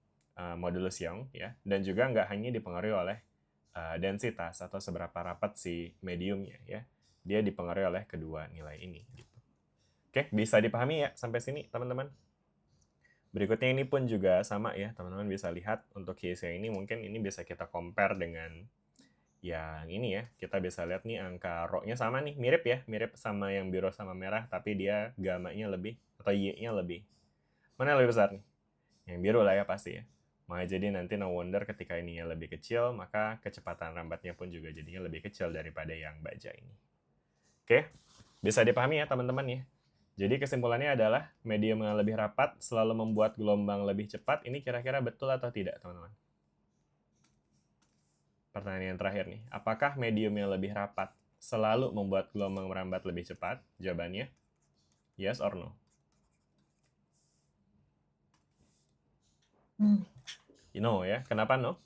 modulus Young ya, dan juga nggak hanya dipengaruhi oleh densitas atau seberapa rapat si mediumnya ya. Dia dipengaruhi oleh kedua nilai ini gitu. Oke, bisa dipahami ya sampai sini teman-teman? Berikutnya ini pun juga sama ya, teman-teman bisa lihat untuk case yang ini mungkin ini bisa kita compare dengan yang ini ya. Kita bisa lihat nih angka rho-nya sama nih, mirip ya, mirip sama yang biru sama merah, tapi dia gamanya lebih atau Y-nya lebih. Mana yang lebih besar nih? Yang biru lah ya pasti ya. Maka jadi nanti no wonder ketika ininya lebih kecil, maka kecepatan rambatnya pun juga jadinya lebih kecil daripada yang baja ini. Oke, bisa dipahami ya teman-teman ya. Jadi kesimpulannya adalah medium yang lebih rapat selalu membuat gelombang lebih cepat. Ini kira-kira betul atau tidak, teman-teman? Pertanyaan yang terakhir nih. Apakah medium yang lebih rapat selalu membuat gelombang merambat lebih cepat? Jawabannya, yes or no? No ya. Kenapa no?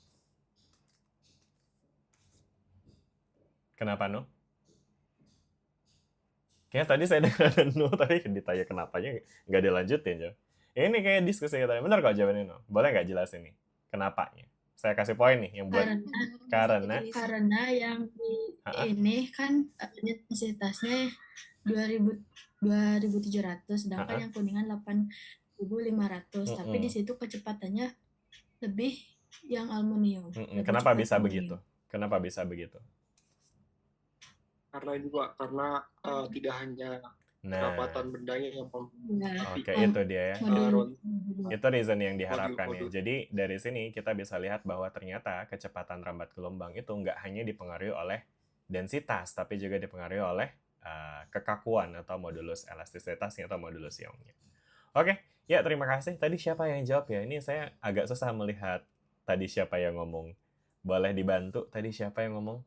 Kenapa no? Kayaknya tadi saya dengar ada no, tapi ditanya kenapanya nggak dilanjutin, Jo. Ini kayak diskusi kita. Benar kok jawabannya no? Boleh nggak jelasin nih? Kenapanya? Saya kasih poin nih yang buat karena yang ini kan densitasnya 2700, sedangkan yang kuningan 1.500, tapi di situ kecepatannya lebih yang aluminium. Lebih Kenapa cepat bisa aluminium. begitu? Kenapa bisa begitu? Karena ini Pak, karena tidak hanya Nah, kerapatan bendanya yang Nah, tapi oke itu dia ya. modul Itu reason yang diharapkan ya. modul-modul. Jadi dari sini kita bisa lihat bahwa ternyata kecepatan rambat gelombang itu nggak hanya dipengaruhi oleh densitas, tapi juga dipengaruhi oleh kekakuan atau modulus elastisitasnya atau modulus Youngnya. Oke, ya terima kasih. Tadi siapa yang jawab ya? Ini saya agak susah melihat tadi siapa yang ngomong. Boleh dibantu tadi siapa yang ngomong?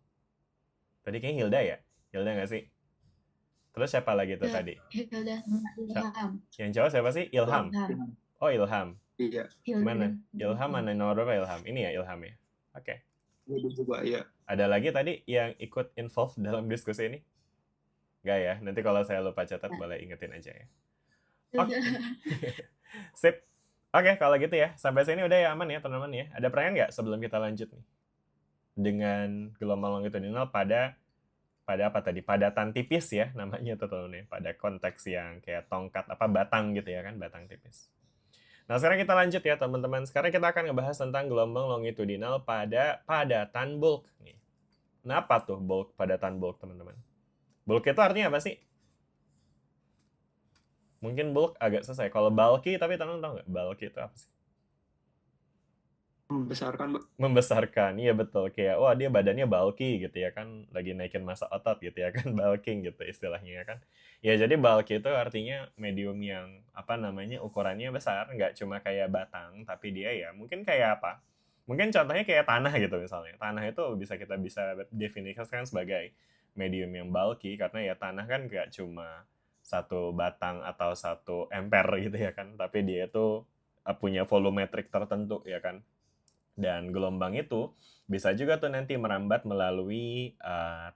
Tadi kayaknya Hilda ya? Hilda nggak sih? Terus siapa lagi tuh tadi? Hilda sama Ilham. Yang jawab siapa sih? Ilham. Ilham. Oh, Ilham. Iya, Mana? Ilham mana nomor berapa Ilham? Ini ya Ilham ya. Oke. itu juga ya. Ada lagi tadi yang ikut involved dalam diskusi ini? Nggak ya? Nanti kalau saya lupa catat boleh ingetin aja ya. Oke. Sip. Oke, kalau gitu ya. Sampai sini udah ya aman ya teman-teman ya. Ada pertanyaan nggak sebelum kita lanjut nih? Dengan gelombang longitudinal pada apa tadi? Padatan tipis ya namanya tuh teman-teman ya. Pada konteks yang kayak tongkat apa batang gitu ya kan, batang tipis. Nah, sekarang kita lanjut ya teman-teman. Sekarang kita akan ngebahas tentang gelombang longitudinal pada padatan bulk nih. Kenapa tuh bulk, padatan bulk teman-teman? Bulk itu artinya apa sih? Mungkin bulk agak selesai. Kalau bulky, tapi teman-teman tahu nggak? Bulky itu apa sih? Membesarkan, Mbak. Membesarkan, iya betul. Kayak, wah dia badannya bulky gitu ya kan. Lagi naikin massa otot gitu ya kan. Bulking gitu istilahnya ya kan. Ya jadi bulky itu artinya medium yang, apa namanya, ukurannya besar. Nggak cuma kayak batang, tapi dia ya mungkin kayak apa? Mungkin contohnya kayak tanah gitu misalnya. Tanah itu bisa definisikan sebagai medium yang bulky. Karena ya tanah kan nggak cuma satu batang atau satu ampere gitu ya kan. Tapi dia itu punya volumetrik tertentu ya kan. Dan gelombang itu bisa juga tuh nanti merambat melalui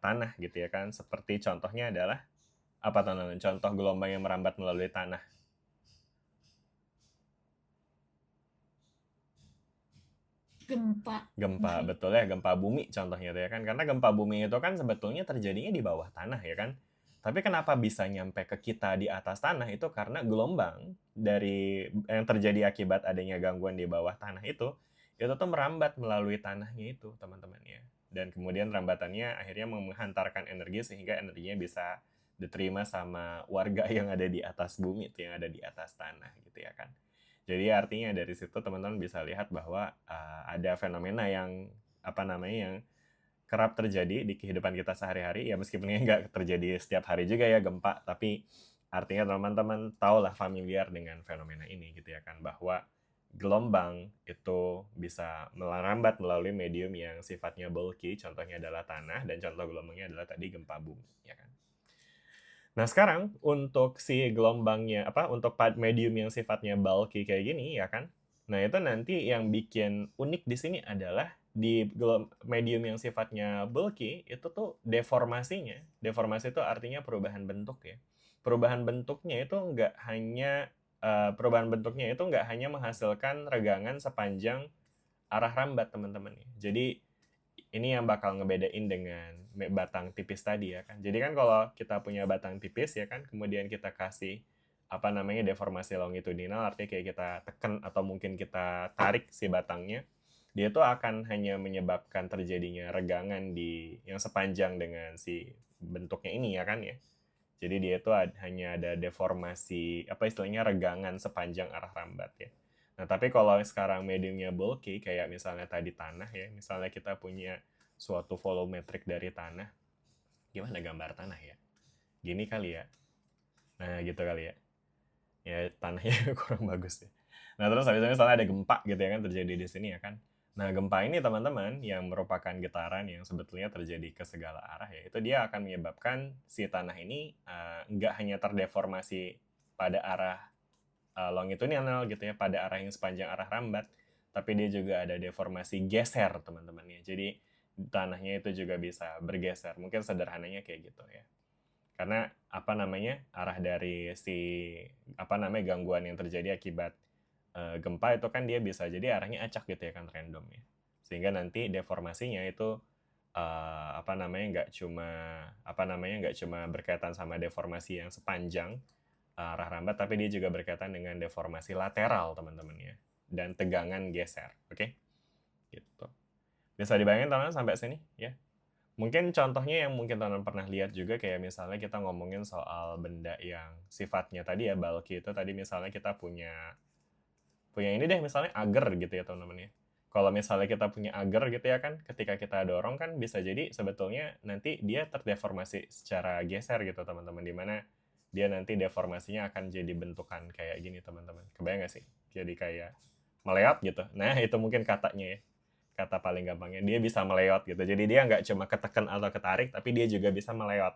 tanah gitu ya kan. Seperti contohnya adalah apa teman-teman? Contoh gelombang yang merambat melalui tanah. Gempa, betul ya. Gempa bumi contohnya tuh ya kan. Karena gempa bumi itu kan sebetulnya terjadinya di bawah tanah ya kan. Tapi kenapa bisa nyampe ke kita di atas tanah itu karena gelombang dari yang terjadi akibat adanya gangguan di bawah tanah itu tuh merambat melalui tanahnya itu teman-teman ya. Dan kemudian rambatannya akhirnya menghantarkan energi sehingga energinya bisa diterima sama warga yang ada di atas bumi itu yang ada di atas tanah gitu ya kan. Jadi artinya dari situ teman-teman bisa lihat bahwa ada fenomena yang apa namanya yang kerap terjadi di kehidupan kita sehari-hari ya meskipun nggak terjadi setiap hari juga ya gempa, tapi artinya teman-teman tahulah familiar dengan fenomena ini gitu ya kan, bahwa gelombang itu bisa merambat melalui medium yang sifatnya bulky, contohnya adalah tanah, dan contoh gelombangnya adalah tadi gempa bumi ya kan. Nah sekarang untuk si gelombangnya untuk medium yang sifatnya bulky kayak gini ya kan, nah itu nanti yang bikin unik di sini adalah di medium yang sifatnya bulky itu tuh deformasi itu artinya perubahan bentuk ya. Perubahan bentuknya itu nggak hanya menghasilkan regangan sepanjang arah rambat teman-teman ya. Jadi ini yang bakal ngebedain dengan batang tipis tadi ya kan. Jadi kan kalau kita punya batang tipis ya kan, kemudian kita kasih deformasi longitudinal, artinya kayak kita tekan atau mungkin kita tarik si batangnya, dia tuh akan hanya menyebabkan terjadinya regangan yang sepanjang dengan si bentuknya ini ya kan ya. Jadi dia tuh hanya ada deformasi istilahnya regangan sepanjang arah rambat ya. Nah tapi kalau sekarang mediumnya bulky kayak misalnya tadi tanah ya, misalnya kita punya suatu volumetrik dari tanah, gimana gambar tanah ya? Gini kali ya. Nah gitu kali ya. Ya tanahnya kurang bagus ya. Nah terus habis itu misalnya ada gempa gitu ya kan terjadi di sini ya kan. Nah gempa ini teman-teman yang merupakan getaran yang sebetulnya terjadi ke segala arah ya, itu dia akan menyebabkan si tanah ini nggak hanya terdeformasi pada arah longitudinal gitu ya, pada arah yang sepanjang arah rambat, tapi dia juga ada deformasi geser teman-teman ya. Jadi tanahnya itu juga bisa bergeser, mungkin sederhananya kayak gitu ya. Karena arah dari si gangguan yang terjadi akibat gempa itu kan dia bisa jadi arahnya acak gitu ya kan, random ya, sehingga nanti deformasinya itu nggak cuma berkaitan sama deformasi yang sepanjang arah rambat, tapi dia juga berkaitan dengan deformasi lateral, teman-teman ya. Dan tegangan geser, oke? Gitu. Bisa dibayangin teman-teman sampai sini ya? Mungkin contohnya yang mungkin teman-teman pernah lihat juga kayak misalnya kita ngomongin soal benda yang sifatnya tadi ya bulky itu tadi misalnya kita punya ini deh misalnya agar gitu ya teman-teman ya. Kalau misalnya kita punya agar gitu ya kan, ketika kita dorong kan bisa jadi sebetulnya nanti dia terdeformasi secara geser gitu teman-teman, dimana dia nanti deformasinya akan jadi bentukan kayak gini teman-teman. Kebayang nggak sih? Jadi kayak meleot gitu. Nah itu mungkin katanya ya, kata paling gampangnya dia bisa meleot gitu. Jadi dia nggak cuma ketekan atau ketarik, tapi dia juga bisa meleot.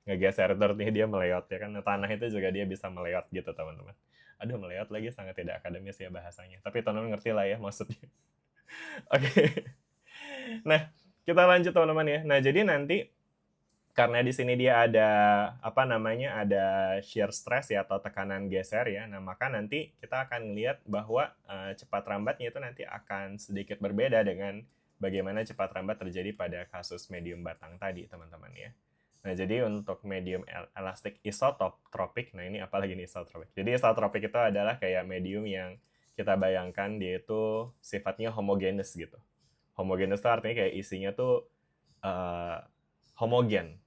Ngegeser itu artinya dia meleot ya kan. Tanah itu juga dia bisa meleot gitu teman-teman. Aduh meleot lagi sangat tidak akademis ya bahasanya. Tapi teman-teman ngerti lah ya maksudnya. Oke. Nah, kita lanjut teman-teman ya. Nah, jadi nanti karena di sini dia ada apa namanya? Ada shear stress ya atau tekanan geser ya. Nah, maka nanti kita akan lihat bahwa cepat rambatnya itu nanti akan sedikit berbeda dengan bagaimana cepat rambat terjadi pada kasus medium batang tadi, teman-teman ya. Nah, jadi untuk medium elastic isotropik, nah ini apalagi nih isotropik. Jadi isotropik itu adalah kayak medium yang kita bayangkan dia itu sifatnya homogenes gitu. Homogenes itu artinya kayak isinya tuh homogen.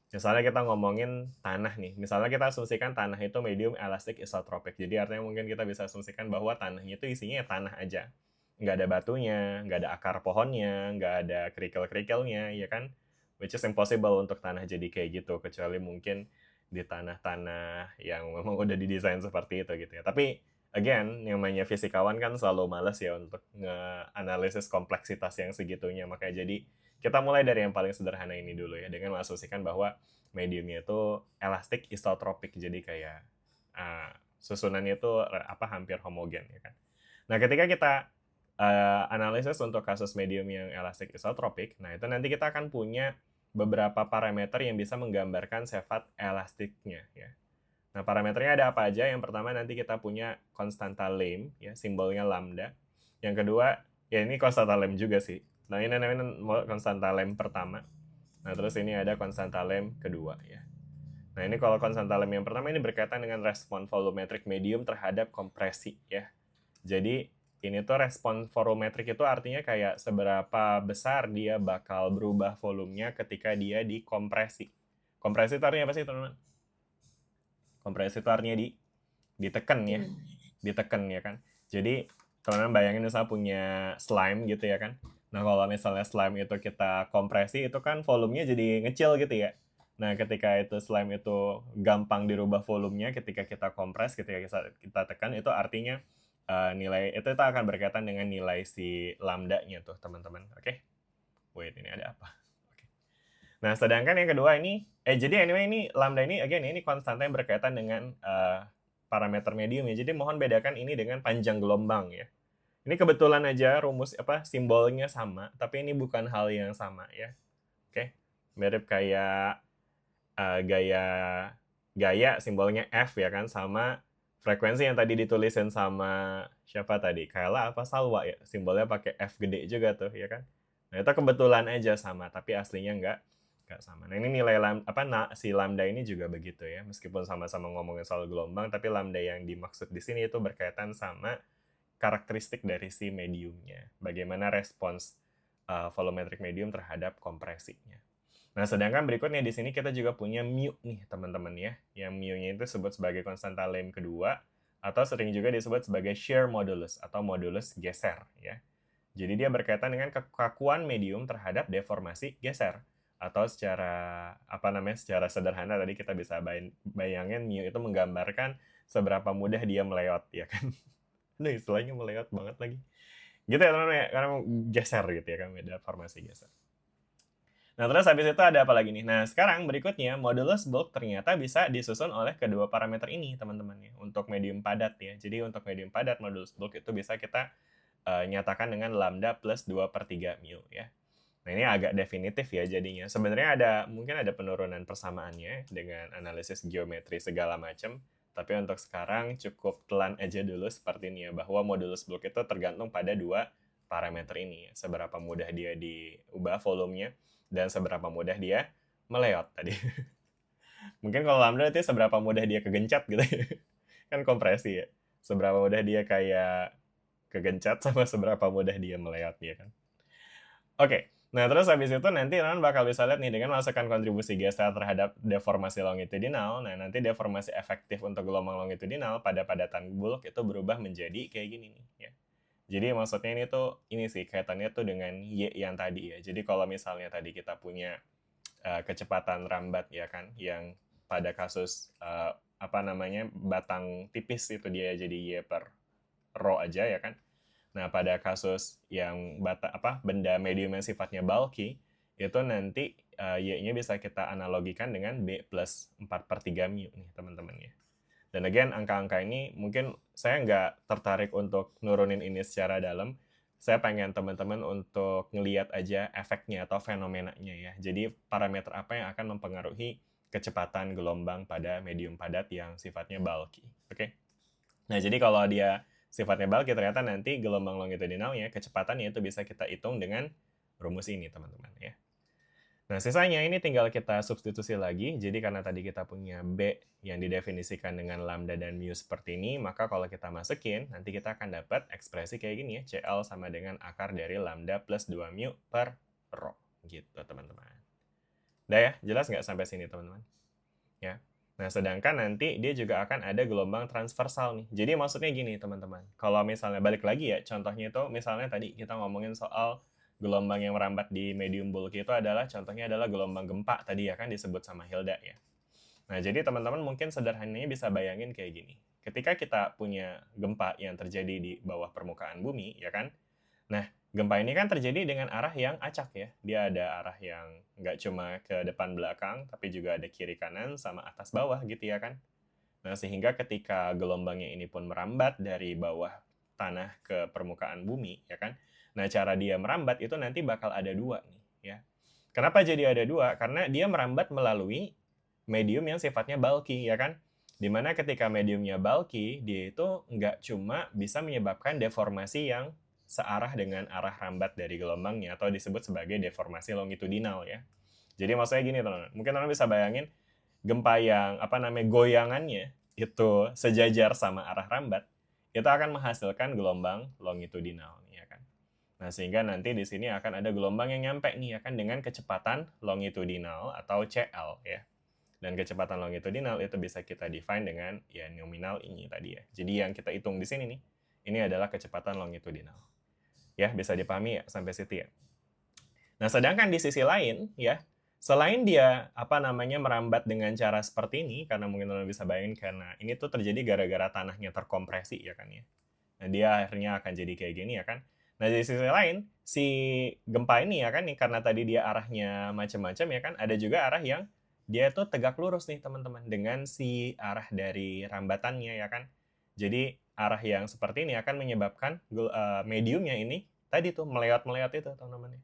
Misalnya kita ngomongin tanah nih. Misalnya kita asumsikan tanah itu medium elastic isotropik. Jadi artinya mungkin kita bisa asumsikan bahwa tanahnya itu isinya ya tanah aja. Nggak ada batunya, nggak ada akar pohonnya, nggak ada kerikil-kerikilnya, ya kan? Which is impossible untuk tanah jadi kayak gitu. Kecuali mungkin di tanah-tanah yang memang udah didesain seperti itu gitu ya. Tapi again, yang namanya fisikawan kan selalu males ya untuk nge-analisis kompleksitas yang segitunya. Makanya jadi kita mulai dari yang paling sederhana ini dulu ya, dengan mengasumsikan bahwa mediumnya itu elastik isotropik. Jadi kayak susunannya itu hampir homogen ya kan. Nah, ketika kita analisis untuk kasus medium yang elastik isotropik, nah itu nanti kita akan punya beberapa parameter yang bisa menggambarkan sifat elastiknya ya. Nah, parameternya ada apa aja? Yang pertama nanti kita punya konstanta Lame, ya, simbolnya lambda. Yang kedua, ya ini konstanta Lame juga sih. Nah, ini namanya konstanta Lame pertama. Nah, terus ini ada konstanta Lame kedua, ya. Nah, ini kalau konstanta Lame yang pertama ini berkaitan dengan respon volumetric medium terhadap kompresi, ya. Jadi, ini tuh respon volumetric itu artinya kayak seberapa besar dia bakal berubah volumenya ketika dia dikompresi. Kompresi itu artinya apa sih, teman-teman? Kompresi itu artinya ditekan ya. Ditekan ya kan. Jadi teman-teman bayangin misalnya punya slime gitu ya kan. Nah kalau misalnya slime itu kita kompresi itu kan volumenya jadi ngecil gitu ya. Nah ketika itu slime itu gampang dirubah volumenya ketika kita kompres, ketika kita tekan itu artinya nilai itu akan berkaitan dengan nilai si lambda-nya tuh teman-teman. Oke. Wait, ini ada apa? Nah, sedangkan yang kedua ini, jadi anyway ini lambda ini, again ini konstanta yang berkaitan dengan parameter medium ya. Jadi mohon bedakan ini dengan panjang gelombang ya. Ini kebetulan aja rumus simbolnya sama, tapi ini bukan hal yang sama ya. Oke, mirip kayak gaya simbolnya F ya kan, sama frekuensi yang tadi ditulisin sama siapa tadi? Kayla apa Salwa ya, simbolnya pakai F gede juga tuh ya kan. Nah, itu kebetulan aja sama, tapi aslinya nggak sama. Nah, ini nilai si lambda ini juga begitu ya. Meskipun sama-sama ngomongin soal gelombang, tapi lambda yang dimaksud di sini itu berkaitan sama karakteristik dari si mediumnya. Bagaimana respons volumetric medium terhadap kompresinya. Nah, sedangkan berikutnya di sini kita juga punya mu nih, teman-teman ya. Yang mu-nya itu disebut sebagai konstanta Lame kedua, atau sering juga disebut sebagai shear modulus atau modulus geser ya. Jadi dia berkaitan dengan kekakuan medium terhadap deformasi geser. Atau secara secara sederhana tadi kita bisa bayangin mu itu menggambarkan seberapa mudah dia meleot ya kan. Nah, istilahnya meleot banget lagi. Gitu ya teman-teman ya, karena geser gitu ya kan, deformasi geser. Nah, terus habis itu ada apa lagi nih? Nah, sekarang berikutnya modulus bulk ternyata bisa disusun oleh kedua parameter ini, teman-teman ya, untuk medium padat ya. Jadi untuk medium padat modulus bulk itu bisa kita nyatakan dengan lambda plus 2/3 mu ya. Nah, ini agak definitif ya jadinya. Sebenarnya mungkin ada penurunan persamaannya dengan analisis geometri segala macam, tapi untuk sekarang cukup telan aja dulu seperti ini ya, bahwa modulus bulk itu tergantung pada dua parameter ini ya. Seberapa mudah dia diubah volumenya dan seberapa mudah dia meleot tadi. Mungkin kalau lambda itu seberapa mudah dia kegencet gitu. Kan kompresi ya. Seberapa mudah dia kayak kegencet sama seberapa mudah dia melewat dia kan. Oke. Nah, terus habis itu nanti teman bakal bisa lihat nih dengan masukkan kontribusi geser terhadap deformasi longitudinal. Nah, nanti deformasi efektif untuk gelombang longitudinal pada padatan bulk itu berubah menjadi kayak gini nih ya. Jadi maksudnya ini sih kaitannya tuh dengan Y yang tadi ya. Jadi kalau misalnya tadi kita punya kecepatan rambat ya kan yang pada kasus batang tipis itu dia jadi Y per rho aja ya kan. Nah, pada kasus yang benda medium yang sifatnya bulky, itu nanti Y-nya bisa kita analogikan dengan B plus 4/3 mu nih, teman-teman ya. Dan again, angka-angka ini mungkin saya nggak tertarik untuk nurunin ini secara dalam. Saya pengen teman-teman untuk ngeliat aja efeknya atau fenomenanya ya. Jadi, parameter apa yang akan mempengaruhi kecepatan gelombang pada medium padat yang sifatnya bulky. Oke? Nah, jadi kalau dia sifatnya bulky, ternyata nanti gelombang longitudinalnya, kecepatannya itu bisa kita hitung dengan rumus ini, teman-teman ya. Nah, sisanya ini tinggal kita substitusi lagi. Jadi karena tadi kita punya B yang didefinisikan dengan lambda dan mu seperti ini, maka kalau kita masukin, nanti kita akan dapat ekspresi kayak gini ya, CL sama dengan akar dari lambda plus 2 mu per rho. Gitu, teman-teman. Udah ya? Jelas nggak sampai sini, teman-teman? Ya. Nah, sedangkan nanti dia juga akan ada gelombang transversal nih. Jadi maksudnya gini, teman-teman. Kalau misalnya balik lagi ya, contohnya itu misalnya tadi kita ngomongin soal gelombang yang merambat di medium bulky itu contohnya adalah gelombang gempa tadi ya kan disebut sama Hilda ya. Nah, jadi teman-teman mungkin sederhananya bisa bayangin kayak gini. Ketika kita punya gempa yang terjadi di bawah permukaan bumi, ya kan? Nah, gempa ini kan terjadi dengan arah yang acak ya. Dia ada arah yang nggak cuma ke depan belakang, tapi juga ada kiri kanan sama atas bawah gitu ya kan. Nah, sehingga ketika gelombangnya ini pun merambat dari bawah tanah ke permukaan bumi, ya kan. Nah, cara dia merambat itu nanti bakal ada dua nih ya. Kenapa jadi ada dua? Karena dia merambat melalui medium yang sifatnya bulky, ya kan. Dimana ketika mediumnya bulky, dia itu nggak cuma bisa menyebabkan deformasi yang searah dengan arah rambat dari gelombangnya atau disebut sebagai deformasi longitudinal ya. Jadi maksudnya gini teman-teman, mungkin teman bisa bayangin gempa yang goyangannya itu sejajar sama arah rambat, itu akan menghasilkan gelombang longitudinal ya kan. Nah, sehingga nanti di sini akan ada gelombang yang nyampe nih ya kan dengan kecepatan longitudinal atau CL ya. Dan kecepatan longitudinal itu bisa kita define dengan ya nominal ini tadi ya. Jadi yang kita hitung di sini nih, ini adalah kecepatan longitudinal. Ya, bisa dipahami ya sampai situ ya. Nah, sedangkan di sisi lain ya, selain dia merambat dengan cara seperti ini, karena mungkin teman bisa bayangin karena ini tuh terjadi gara-gara tanahnya terkompresi ya kan ya. Nah, dia akhirnya akan jadi kayak gini ya kan. Nah, di sisi lain, si gempa ini ya kan, karena tadi dia arahnya macam-macam ya kan, ada juga arah yang dia tuh tegak lurus nih teman-teman dengan si arah dari rambatannya ya kan. Jadi arah yang seperti ini akan menyebabkan mediumnya ini tadi tuh melewat-melewat itu teman-teman.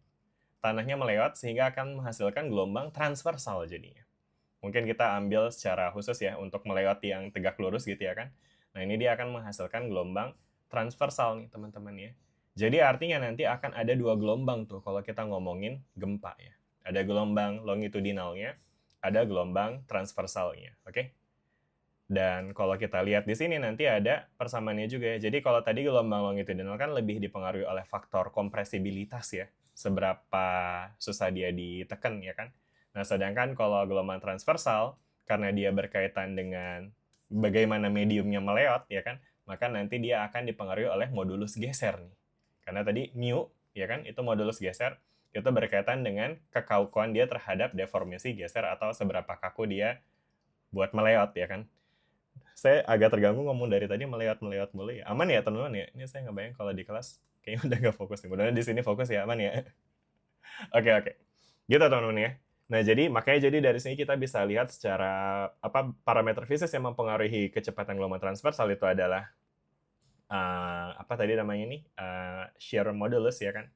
Tanahnya melewat sehingga akan menghasilkan gelombang transversal jadinya. Mungkin kita ambil secara khusus ya untuk melewati yang tegak lurus gitu ya kan. Nah, ini dia akan menghasilkan gelombang transversal nih teman-teman ya. Jadi artinya nanti akan ada dua gelombang tuh kalau kita ngomongin gempa ya. Ada gelombang longitudinalnya, ada gelombang transversalnya, oke? Dan kalau kita lihat di sini nanti ada persamaannya juga ya. Jadi kalau tadi gelombang longitudinal kan lebih dipengaruhi oleh faktor kompresibilitas ya. Seberapa susah dia ditekan ya kan. Nah, sedangkan kalau gelombang transversal, karena dia berkaitan dengan bagaimana mediumnya melewat ya kan, maka nanti dia akan dipengaruhi oleh modulus geser nih. Karena tadi mu ya kan, itu modulus geser, itu berkaitan dengan kekakuan dia terhadap deformasi geser atau seberapa kaku dia buat melewat ya kan. Saya agak terganggu ngomong dari tadi melewat mulu ya. Aman ya teman-teman ya? Ini saya nggak bayang kalau di kelas kayaknya udah nggak fokus nih. Mudah-mudahan di sini fokus ya, aman ya. Oke. Gitu teman-teman ya. Nah, jadi makanya dari sini kita bisa lihat secara parameter fisik yang mempengaruhi kecepatan gelombang transversal itu adalah shear modulus ya kan,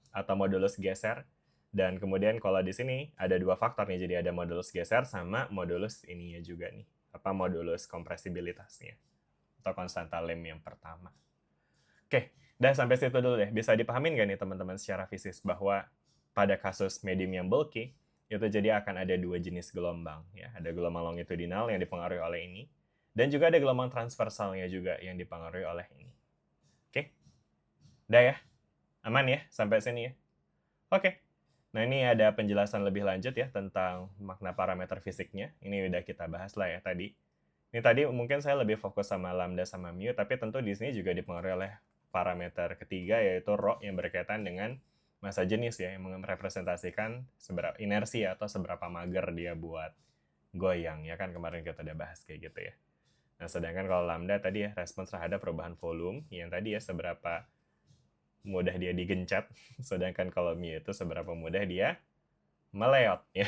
atau modulus geser. Dan kemudian kalau di sini ada dua faktor nih, jadi ada modulus geser sama modulus ininya juga nih, modulus kompresibilitasnya atau konstanta lem yang pertama. Oke, dan sampai situ dulu deh. Bisa dipahamin nggak nih teman-teman secara fisik bahwa pada kasus medium yang bulky Itu jadi akan ada dua jenis gelombang ya. Ada gelombang longitudinal yang dipengaruhi oleh ini dan juga ada gelombang transversalnya juga yang dipengaruhi oleh ini. Oke. Udah ya? Aman ya sampai sini ya? Oke. Nah, ini ada penjelasan lebih lanjut ya tentang makna parameter fisiknya. Ini udah kita bahas lah ya tadi. Ini tadi mungkin saya lebih fokus sama lambda sama mu, tapi tentu di sini juga dipengaruhi oleh parameter ketiga yaitu rho yang berkaitan dengan massa jenis ya, yang merepresentasikan seberapa inersi atau seberapa mager dia buat goyang ya kan, kemarin kita udah bahas kayak gitu ya. Nah, sedangkan kalau lambda tadi ya respons terhadap perubahan volume yang tadi ya seberapa mudah dia digencet, sedangkan kalau mu itu seberapa mudah dia meleot ya.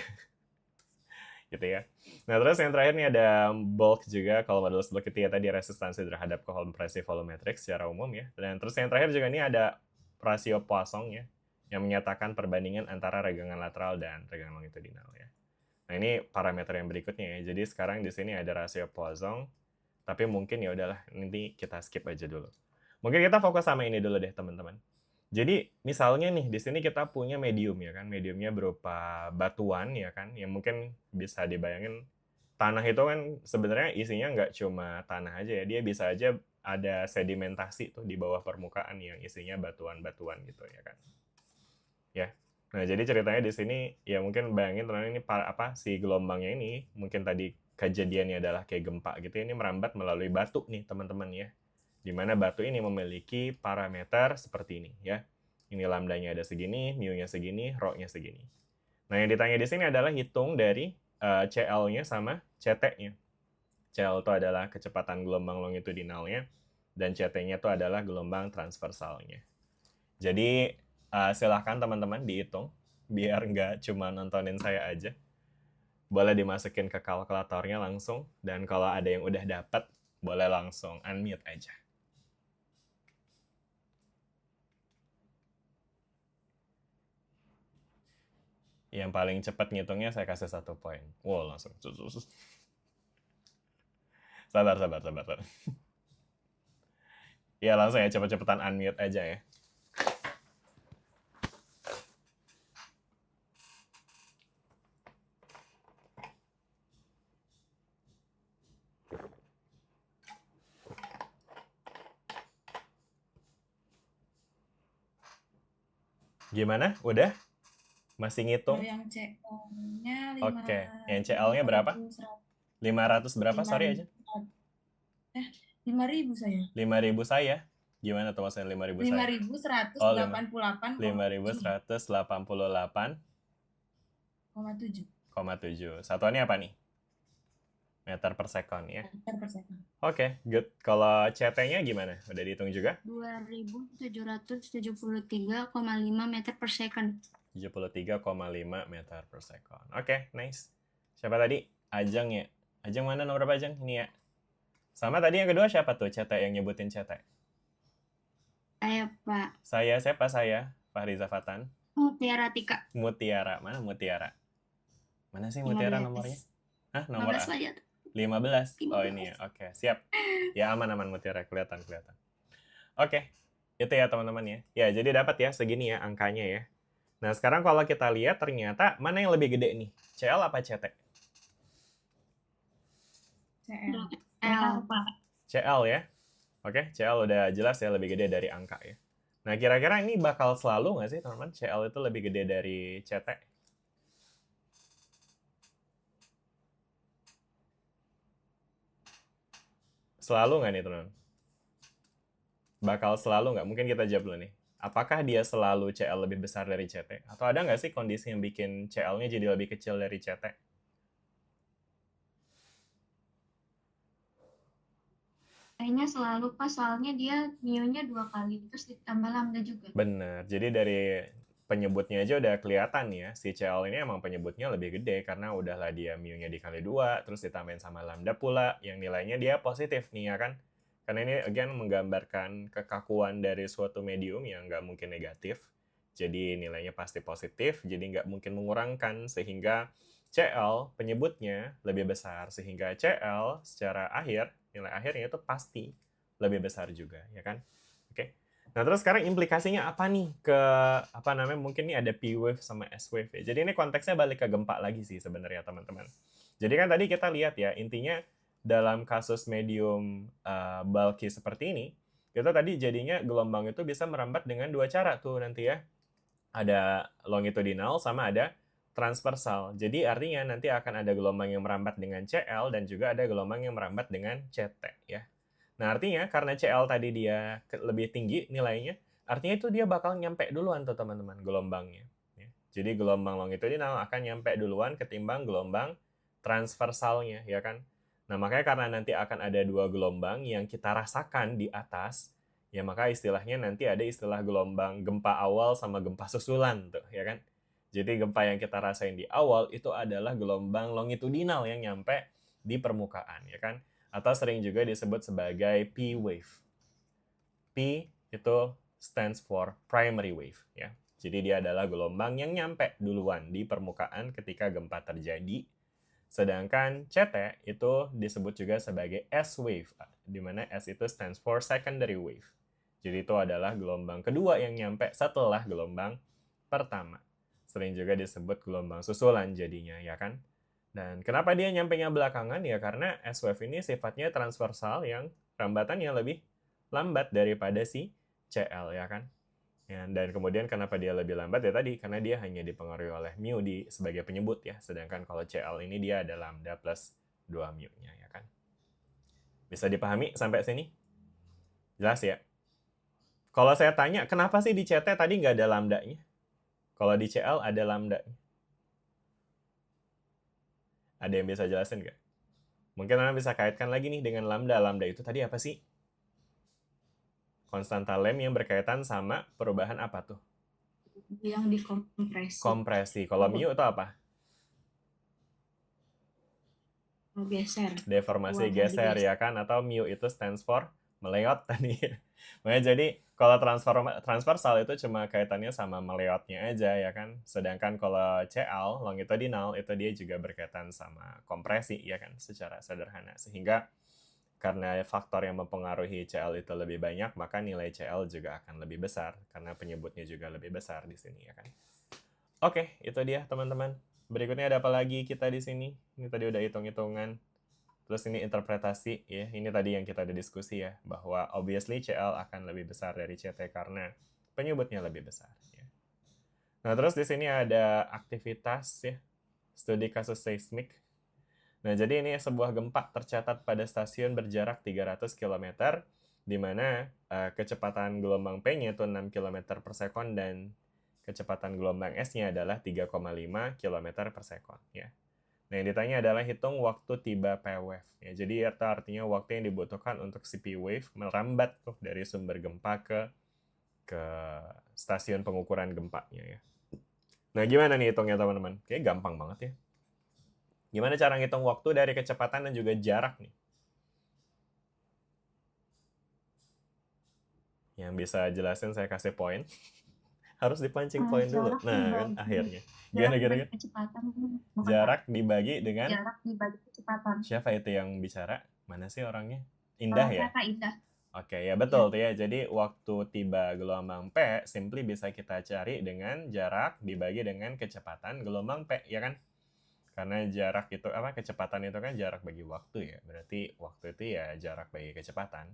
Gitu ya. Nah, terus yang terakhir nih ada bulk juga. Kalau modulus bulk itu ya tadi resistansi terhadap kompresi volumetrik secara umum ya. Dan terus yang terakhir juga ini ada rasio Poisson ya, yang menyatakan perbandingan antara regangan lateral dan regangan longitudinal ya. Nah, ini parameter yang berikutnya ya. Jadi sekarang di sini ada rasio Poisson, tapi mungkin ya udahlah, nanti kita skip aja dulu. Mungkin kita fokus sama ini dulu deh, teman-teman. Jadi misalnya nih di sini kita punya medium ya kan, mediumnya berupa batuan ya kan, yang mungkin bisa dibayangin tanah itu kan sebenarnya isinya nggak cuma tanah aja ya, dia bisa aja ada sedimentasi tuh di bawah permukaan yang isinya batuan-batuan gitu ya kan. Ya. Nah, jadi ceritanya di sini ya mungkin bayangin teman ini si gelombangnya ini mungkin tadi kejadiannya adalah kayak gempa gitu, ini merambat melalui batu nih teman-teman ya. Di mana batu ini memiliki parameter seperti ini ya. Ini lambdanya ada segini, mu-nya segini, rho-nya segini. Nah, yang ditanya di sini adalah hitung dari CL-nya sama CT-nya. CL itu adalah kecepatan gelombang longitudinalnya dan CT-nya itu adalah gelombang transversalnya. Jadi silahkan teman-teman dihitung biar nggak cuma nontonin saya aja. Boleh dimasukin ke kalkulatornya langsung, dan kalau ada yang udah dapat boleh langsung unmute aja. Yang paling cepat ngitungnya saya kasih 1 poin. Wow, langsung. Sabar. Ya, langsung ya, cepet-cepetan unmute aja ya. Gimana? Udah? Masih ngitung? Yang CL-nya Oke, yang CL-nya berapa? 500 berapa? Sorry aja. 5.000 saya. 5.000 saya? Gimana tuh maksudnya 5.000 saya? 5.188,7. Satuannya apa nih? Meter per second ya? Meter per second. Oke, good. Kalau CT-nya gimana? Udah dihitung juga? 2.773,5 meter per second. 73,5 meter per second. Oke, nice. Siapa tadi? Ajeng ya? Ajeng mana nomor berapa Ajeng? Ini ya. Sama tadi yang kedua siapa tuh CT yang nyebutin CT? Saya, Pak. Siapa saya? Fahriza Fatan. Mutiara Tika. Mutiara. Mana Mutiara? Mana sih Mutiara 15. nomornya? Hah, nomor 15 aja. 15. Oh, ini ya. Oke, siap. Ya, aman Mutiara, kelihatan. Oke. Itu ya teman-teman ya. Ya, jadi dapat ya segini ya angkanya ya. Nah, sekarang kalau kita lihat ternyata mana yang lebih gede nih? CL apa CT? CL ya. Oke, CL udah jelas ya lebih gede dari angka ya. Nah, kira-kira ini bakal selalu nggak sih teman-teman? CL itu lebih gede dari CT? Selalu nggak nih teman-teman? Bakal selalu nggak? Mungkin kita jawab dulu nih. Apakah dia selalu CL lebih besar dari CT? Atau ada nggak sih kondisi yang bikin CL-nya jadi lebih kecil dari CT? Kayaknya selalu pas, soalnya dia mu-nya 2 kali, terus ditambah lambda juga. Bener, jadi dari penyebutnya aja udah kelihatan ya, si CL ini emang penyebutnya lebih gede, karena udahlah dia mu-nya dikali 2, terus ditambahin sama lambda pula, yang nilainya dia positif nih ya kan. Karena ini again menggambarkan kekakuan dari suatu medium yang nggak mungkin negatif, jadi nilainya pasti positif, jadi nggak mungkin mengurangkan, sehingga CL penyebutnya lebih besar, sehingga CL secara akhir, nilai akhirnya itu pasti lebih besar juga, ya kan? Oke. Nah, terus sekarang implikasinya apa nih ke apa namanya? Mungkin nih ada P wave sama S wave ya. Jadi ini konteksnya balik ke gempa lagi sih sebenarnya teman-teman. Jadi kan tadi kita lihat ya, intinya dalam kasus medium bulky seperti ini, kita tadi jadinya gelombang itu bisa merambat dengan dua cara tuh nanti ya. Ada longitudinal sama ada transversal. Jadi artinya nanti akan ada gelombang yang merambat dengan CL dan juga ada gelombang yang merambat dengan CT ya. Nah, artinya karena CL tadi dia lebih tinggi nilainya, artinya itu dia bakal nyampe duluan tuh teman-teman gelombangnya. Ya. Jadi gelombang longitudinal akan nyampe duluan ketimbang gelombang transversalnya, ya kan? Nah, makanya karena nanti akan ada dua gelombang yang kita rasakan di atas, ya maka istilahnya nanti ada istilah gelombang gempa awal sama gempa susulan tuh, ya kan? Jadi gempa yang kita rasain di awal itu adalah gelombang longitudinal yang nyampe di permukaan, ya kan? Atau sering juga disebut sebagai P wave. P itu stands for primary wave ya. Jadi dia adalah gelombang yang nyampe duluan di permukaan ketika gempa terjadi. Sedangkan CT itu disebut juga sebagai S wave, di mana S itu stands for secondary wave. Jadi itu adalah gelombang kedua yang nyampe setelah gelombang pertama. Sering juga disebut gelombang susulan jadinya ya kan. Dan kenapa dia nyampenya belakangan? Ya karena S-wave ini sifatnya transversal yang rambatannya lebih lambat daripada si CL, ya kan? Ya, dan kemudian kenapa dia lebih lambat? Ya tadi, karena dia hanya dipengaruhi oleh mu sebagai penyebut, ya. Sedangkan kalau CL ini dia ada lambda plus 2 mu-nya, ya kan? Bisa dipahami sampai sini? Jelas ya? Kalau saya tanya, kenapa sih di CT tadi nggak ada lambdanya? Kalau di CL ada lambdanya. Ada yang bisa jelasin nggak? Mungkin Anda bisa kaitkan lagi nih dengan lambda. Lambda itu tadi apa sih? Konstanta Lem yang berkaitan sama perubahan apa tuh? Yang dikompresi. Kompresi. Kalau mu itu apa? Geser. Deformasi geser ya kan? Atau mu itu stands for meleot tadi. Makanya jadi kalau transversal itu cuma kaitannya sama meleotnya aja ya kan. Sedangkan kalau CL, longitudinal, itu dia juga berkaitan sama kompresi ya kan secara sederhana. Sehingga karena faktor yang mempengaruhi CL itu lebih banyak, maka nilai CL juga akan lebih besar karena penyebutnya juga lebih besar di sini ya kan. Oke, itu dia teman-teman. Berikutnya ada apa lagi kita di sini? Ini tadi udah hitung-hitungan. Terus ini interpretasi, ya. Ini tadi yang kita ada diskusi ya, bahwa obviously CL akan lebih besar dari CT karena penyebutnya lebih besar. Ya. Nah, terus di sini ada aktivitas ya, studi kasus seismik. Nah, jadi ini sebuah gempa tercatat pada stasiun berjarak 300 km, di mana kecepatan gelombang P-nya itu 6 km per sekon dan kecepatan gelombang S-nya adalah 3,5 km per sekon. Ya. Nah, yang ditanya adalah hitung waktu tiba P-wave. Ya, jadi itu artinya waktu yang dibutuhkan untuk si P-wave merambat tuh dari sumber gempa ke stasiun pengukuran gempanya ya. Nah, gimana nih hitungnya teman-teman? Kayaknya gampang banget ya. Gimana cara ngitung waktu dari kecepatan dan juga jarak nih? Yang bisa jelasin saya kasih poin. Harus dipancing poin dulu. Nah, kan akhirnya. Gimana? Jarak dibagi dengan kecepatan. Siapa itu yang bicara? Mana sih orangnya? Indah ya? Indah. Oke, ya betul tuh ya. Jadi waktu tiba gelombang P simply bisa kita cari dengan jarak dibagi dengan kecepatan gelombang P, ya kan? Karena jarak itu kecepatan itu kan jarak bagi waktu ya. Berarti waktu itu ya jarak bagi kecepatan.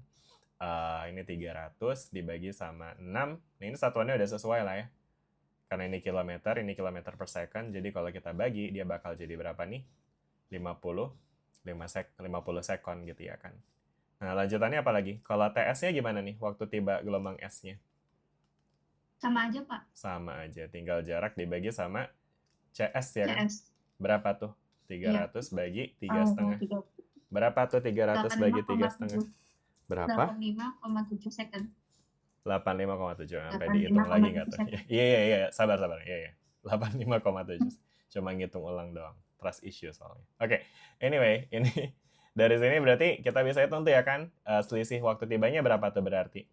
Ini 300 dibagi sama 6. Nah, ini satuannya udah sesuai lah ya. Karena ini kilometer per second. Jadi kalau kita bagi, dia bakal jadi berapa nih? 50 sekon gitu ya kan. Nah, lanjutannya apa lagi? Kalau TS-nya gimana nih? Waktu tiba gelombang S-nya? Sama aja, Pak. Sama aja. Tinggal jarak dibagi sama CS ya kan? CS. Berapa tuh? 300 bagi 3,5. Berapa tuh 300 bagi 3,5? Berapa? 85,7 second. 85,7. Sampai dihitung lagi nggak tuh? Iya. Sabar. Iya. 85,7. Cuma ngitung ulang doang. Trust issue soalnya. Oke. Anyway, ini dari sini berarti kita bisa hitung tuh ya kan? Selisih waktu tibanya berapa tuh berarti?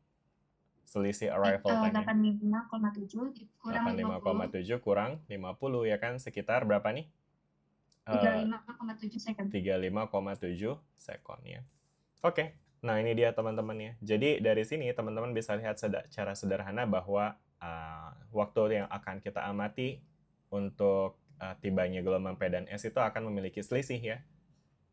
Selisih arrival time-nya. 85,7 kurang 50 ya kan? Sekitar berapa nih? 35,7 second. 35,7 sekon ya. Oke. Nah, ini dia teman-teman ya. Jadi dari sini teman-teman bisa lihat cara sederhana bahwa waktu yang akan kita amati untuk tibanya gelombang P dan S itu akan memiliki selisih ya.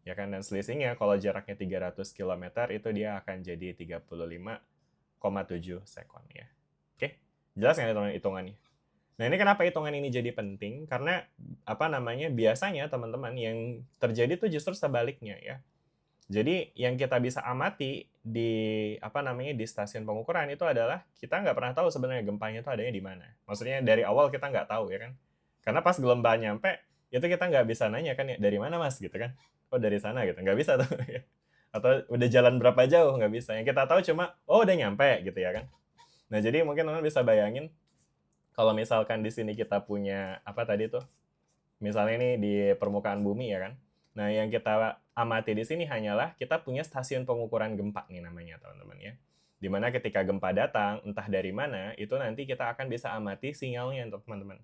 Ya kan, dan selisihnya kalau jaraknya 300 km itu dia akan jadi 35,7 sekon ya. Oke, jelas nggak teman-teman hitungannya? Nah, ini kenapa hitungan ini jadi penting? Karena biasanya teman-teman yang terjadi tuh justru sebaliknya ya. Jadi yang kita bisa amati di di stasiun pengukuran itu adalah kita nggak pernah tahu sebenarnya gempanya itu adanya di mana. Maksudnya dari awal kita nggak tahu ya kan. Karena pas gelombang nyampe itu kita nggak bisa nanya kan ya, dari mana mas gitu kan. Oh dari sana gitu, nggak bisa tuh. Atau udah jalan berapa jauh, nggak bisa. Yang kita tahu cuma oh udah nyampe gitu ya kan. Nah jadi mungkin teman bisa bayangin kalau misalkan di sini kita punya misalnya ini di permukaan bumi ya kan. Nah, yang kita amati di sini hanyalah kita punya stasiun pengukuran gempa nih namanya, teman-teman ya. Dimana ketika gempa datang, entah dari mana, itu nanti kita akan bisa amati sinyalnya, teman-teman.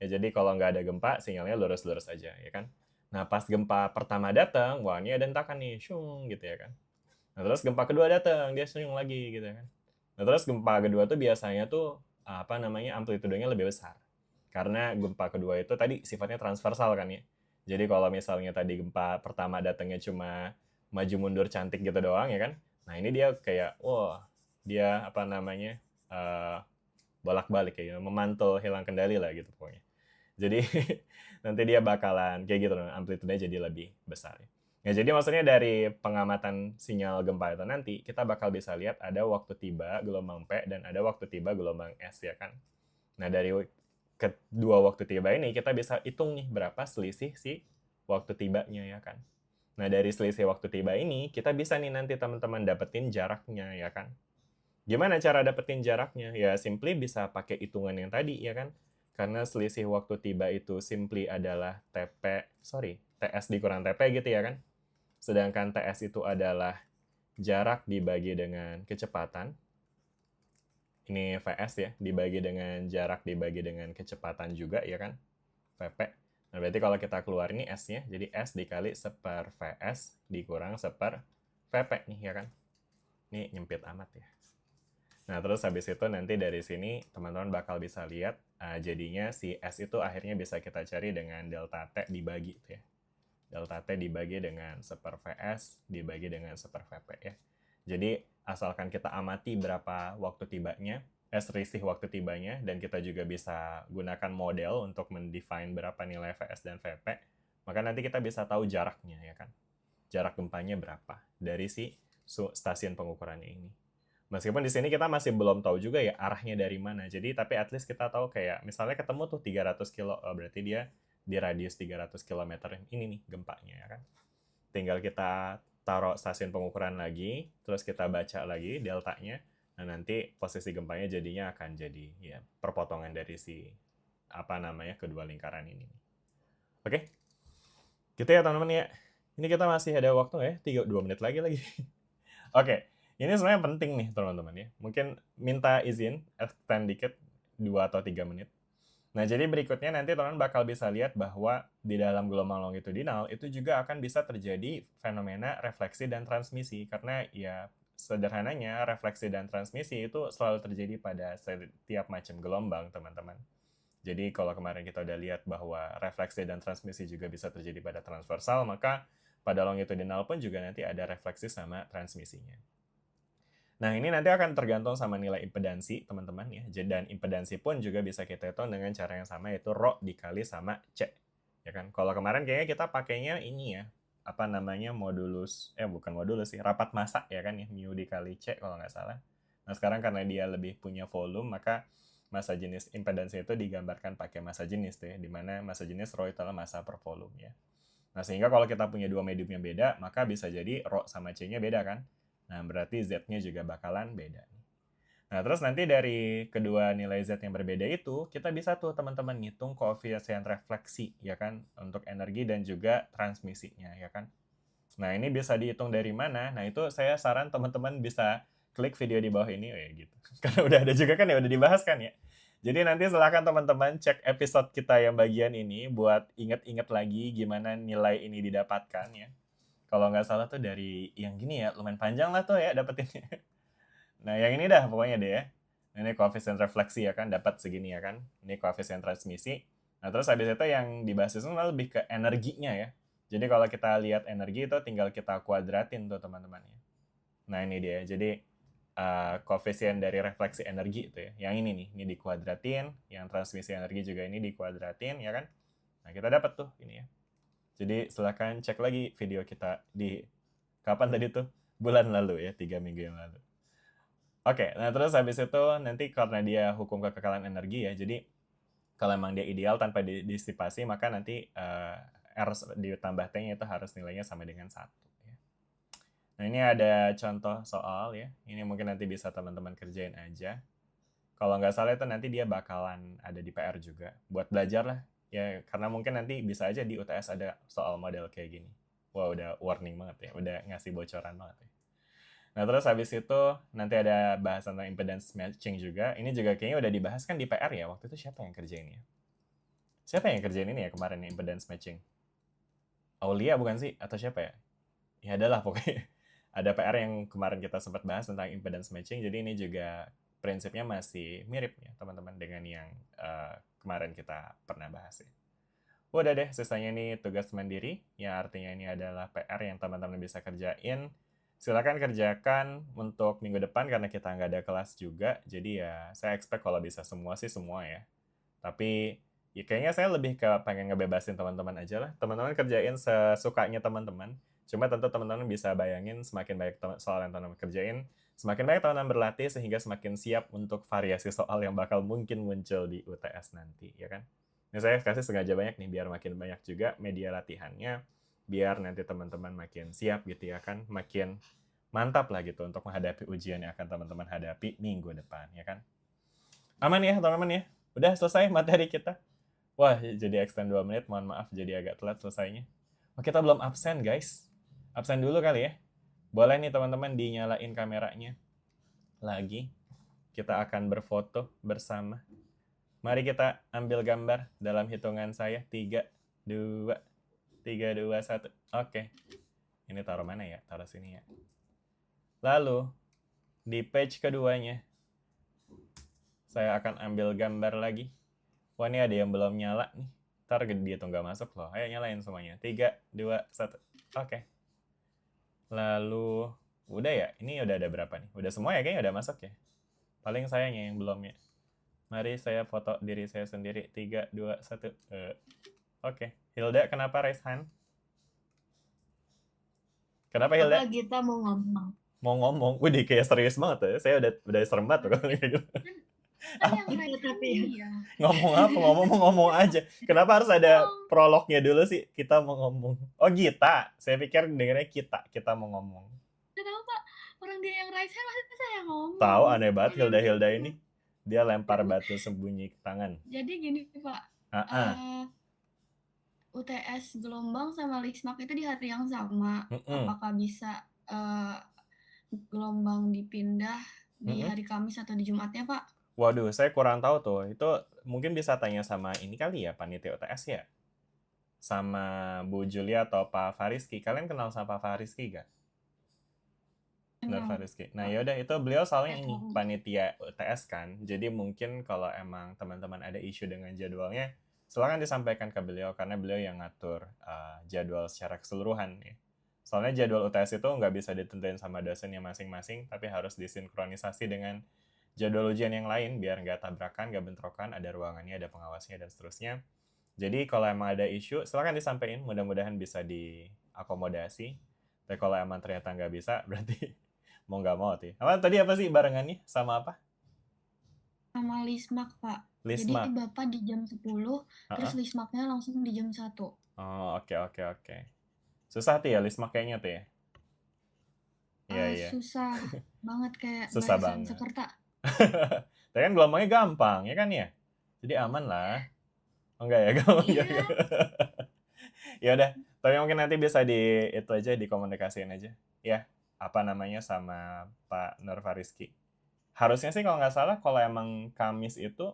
Ya, jadi kalau nggak ada gempa, sinyalnya lurus-lurus aja, ya kan. Nah, pas gempa pertama datang, wah ini ada hentakan nih, syung, gitu ya kan. Nah, terus gempa kedua datang, dia syung lagi, gitu ya kan. Nah, terus gempa kedua tuh biasanya tuh, amplitudenya lebih besar. Karena gempa kedua itu tadi sifatnya transversal kan ya. Jadi kalau misalnya tadi gempa pertama datangnya cuma maju mundur cantik gitu doang ya kan. Nah ini dia kayak, dia bolak-balik kayak memantul hilang kendali lah gitu pokoknya. Jadi nanti dia bakalan kayak gitu, amplitudenya jadi lebih besar. Ya, jadi maksudnya dari pengamatan sinyal gempa itu nanti kita bakal bisa lihat ada waktu tiba gelombang P dan ada waktu tiba gelombang S ya kan. Nah dari kedua waktu tiba ini kita bisa hitung nih berapa selisih si waktu tibanya ya kan. Nah dari selisih waktu tiba ini kita bisa nih nanti teman-teman dapetin jaraknya ya kan. Gimana cara dapetin jaraknya? Ya simply bisa pakai hitungan yang tadi ya kan. Karena selisih waktu tiba itu simply adalah TS dikurang TP gitu ya kan. Sedangkan TS itu adalah jarak dibagi dengan kecepatan. Ini VS ya, dibagi dengan jarak dibagi dengan kecepatan juga ya kan, VP. Nah berarti kalau kita keluar ini S-nya, jadi S dikali 1/VS dikurang 1/VP nih ya kan. Ini nyempit amat ya. Nah terus habis itu nanti dari sini teman-teman bakal bisa lihat jadinya si S itu akhirnya bisa kita cari dengan delta T dibagi gitu ya. Delta T dibagi dengan 1/VS dibagi dengan 1/VP ya. Jadi asalkan kita amati berapa waktu tibanya, selisih waktu tibanya, dan kita juga bisa gunakan model untuk mendefine berapa nilai VS dan VP, maka nanti kita bisa tahu jaraknya ya kan. Jarak gempanya berapa dari si stasiun pengukurannya ini. Meskipun di sini kita masih belum tahu juga ya arahnya dari mana. Jadi tapi at least kita tahu kayak misalnya ketemu tuh 300 kilo, berarti dia di radius 300 km ini nih gempanya ya kan. Tinggal kita taruh stasiun pengukuran lagi, terus kita baca lagi deltanya, nah nanti posisi gempanya jadinya akan jadi ya perpotongan dari si kedua lingkaran ini. Oke, gitu ya teman-teman ya. Ini kita masih ada waktu ya, 2 menit lagi. Oke, ini sebenarnya penting nih teman-teman ya. Mungkin minta izin extend dikit 2 atau 3 menit. Nah, jadi berikutnya nanti teman-teman bakal bisa lihat bahwa di dalam gelombang longitudinal itu juga akan bisa terjadi fenomena refleksi dan transmisi. Karena ya sederhananya refleksi dan transmisi itu selalu terjadi pada setiap macam gelombang, teman-teman. Jadi kalau kemarin kita udah lihat bahwa refleksi dan transmisi juga bisa terjadi pada transversal, maka pada longitudinal pun juga nanti ada refleksi sama transmisinya. Nah, ini nanti akan tergantung sama nilai impedansi, teman-teman ya. Dan impedansi pun juga bisa kita hitung dengan cara yang sama, yaitu Rho dikali sama C. Ya kan? Kalau kemarin kayaknya kita pakainya ini ya, rapat massa ya kan ya, mu dikali C kalau nggak salah. Nah, sekarang karena dia lebih punya volume, maka massa jenis impedansi itu digambarkan pakai massa jenis tuh ya, di mana massa jenis Rho itu adalah massa per volume ya. Nah, sehingga kalau kita punya dua medium yang beda, maka bisa jadi Rho sama C-nya beda kan? Nah, berarti Z-nya juga bakalan beda. Nah, terus nanti dari kedua nilai Z yang berbeda itu, kita bisa tuh teman-teman ngitung koefisien refleksi, ya kan? Untuk energi dan juga transmisinya, ya kan? Nah, ini bisa dihitung dari mana? Nah, itu saya saran teman-teman bisa klik video di bawah ini, gitu. Karena udah ada juga kan ya, udah dibahas kan ya? Jadi nanti silakan teman-teman cek episode kita yang bagian ini buat inget-inget lagi gimana nilai ini didapatkan ya. Kalau nggak salah tuh dari yang gini ya, lumayan panjang lah tuh ya dapetinnya. Nah, yang ini dah pokoknya deh ya. Ini koefisien refleksi ya kan, dapat segini ya kan. Ini koefisien transmisi. Nah, terus habis itu yang dibahas itu lebih ke energinya ya. Jadi kalau kita lihat energi itu tinggal kita kuadratin tuh teman-teman ya. Nah, ini dia. Jadi koefisien dari refleksi energi itu ya. Yang ini nih, ini dikuadratin, yang transmisi energi juga ini dikuadratin ya kan. Nah, kita dapat tuh ini ya. Jadi silahkan cek lagi video kita di kapan tadi tuh? Bulan lalu ya, 3 minggu yang lalu. Oke, nah terus habis itu nanti karena dia hukum kekekalan energi ya, jadi kalau emang dia ideal tanpa disipasi, maka nanti R ditambah T-nya itu harus nilainya sama dengan 1. Ya. Nah ini ada contoh soal ya, ini mungkin nanti bisa teman-teman kerjain aja. Kalau nggak salah itu nanti dia bakalan ada di PR juga, buat belajar lah. Ya, karena mungkin nanti bisa aja di UTS ada soal model kayak gini. Wah, udah warning banget ya, udah ngasih bocoran banget ya. Nah, terus habis itu nanti ada bahas tentang impedance matching juga. Ini juga kayaknya udah dibahas kan di PR ya. Waktu itu siapa yang kerjain ya? Siapa yang kerjain ini ya kemarin ya, impedance matching? Aulia bukan sih? Atau siapa ya? Ya adalah pokoknya. Ada PR yang kemarin kita sempat bahas tentang impedance matching. Jadi ini juga prinsipnya masih mirip ya teman-teman dengan yang kemarin kita pernah bahas ya. Udah deh, sisanya ini tugas mandiri. Yang artinya ini adalah PR yang teman-teman bisa kerjain. Silakan kerjakan untuk minggu depan karena kita nggak ada kelas juga. Jadi ya saya expect kalau bisa semua sih semua ya. Tapi ya kayaknya saya lebih ke pengen ngebebasin teman-teman aja lah. Teman-teman kerjain sesukanya teman-teman. Cuma tentu teman-teman bisa bayangin semakin banyak soal yang teman-teman kerjain, semakin banyak teman-teman berlatih sehingga semakin siap untuk variasi soal yang bakal mungkin muncul di UTS nanti, ya kan? Ini saya kasih sengaja banyak nih biar makin banyak juga media latihannya, biar nanti teman-teman makin siap gitu ya kan, makin mantap lah gitu untuk menghadapi ujian yang akan teman-teman hadapi minggu depan, ya kan? Aman ya teman-teman ya? Udah selesai materi kita? Wah, jadi extend 2 menit, mohon maaf jadi agak telat selesainya. Oh, kita belum absen guys. Absen dulu kali ya. Boleh nih teman-teman dinyalain kameranya. Lagi. Kita akan berfoto bersama. Mari kita ambil gambar dalam hitungan saya. 3, 2, 1. Oke. Ini taruh mana ya? Taruh sini ya. Lalu, di page keduanya, saya akan ambil gambar lagi. Wah, ini ada yang belum nyala nih. Ntar dia tuh nggak masuk loh. Ayo nyalain semuanya. 3, 2, 1. Oke. Lalu, udah ya? Ini udah ada berapa nih? Udah semua ya? Kayaknya udah masuk ya? Paling sayangnya yang belum ya. Mari saya foto diri saya sendiri. 3, 2, 1. Oke. Hilda, kenapa raise hand? Kenapa Hilda? Kita mau ngomong. Mau ngomong? Wih, kayak serius banget ya. Saya udah serem banget tuh kalau kayak gitu. Ngomong apa? Ngomong aja. Kenapa harus ada prolognya dulu sih? Kita mau ngomong. Oh, kita. Saya pikir dengarnya kita mau ngomong. Udah tahu Pak, orang dia yang raise hand pasti saya ngomong. Tahu aneh banget Hilda ini. Dia lempar batu sembunyi ke tangan. Jadi gini Pak. UTS gelombang sama Lismak itu di hari yang sama. Apakah bisa gelombang dipindah di hari Kamis atau di Jumatnya Pak? Waduh, saya kurang tahu tuh. Itu mungkin bisa tanya sama ini kali ya, panitia UTS ya? Sama Bu Julia atau Pak Fariski. Kalian kenal sama Pak Fariski gak? Benar Fariski. Nah yaudah, itu beliau soalnya ini panitia UTS kan. Jadi mungkin kalau emang teman-teman ada isu dengan jadwalnya, silakan disampaikan ke beliau karena beliau yang ngatur jadwal secara keseluruhan ya. Soalnya jadwal UTS itu nggak bisa ditentuin sama dosennya masing-masing, tapi harus disinkronisasi dengan jadwal ujian yang lain biar nggak tabrakan, nggak bentrokan, ada ruangannya, ada pengawasnya, dan seterusnya. Jadi kalau emang ada isu, silakan disampaikan, mudah-mudahan bisa diakomodasi. Tapi kalau emang ternyata nggak bisa, berarti mau nggak mau tuh. Tadi apa sih barengannya? Sama apa? Sama Lismak, Pak. Lismak. Jadi Bapak di jam 10, terus Lismaknya langsung di jam 1. Oh, oke. Susah tuh ya Lismak kayaknya tuh ya? Iya. Susah banget kayak susah bahasan banget. Sekerta. Tapi kan gelombangnya gampang, ya kan ya? Jadi aman lah. Oh enggak ya, gampang. Iya. Ya udah, tapi mungkin nanti bisa itu aja dikomunikasiin aja. Ya, apa namanya sama Pak Nur Fariski. Harusnya sih kalau nggak salah, kalau emang Kamis itu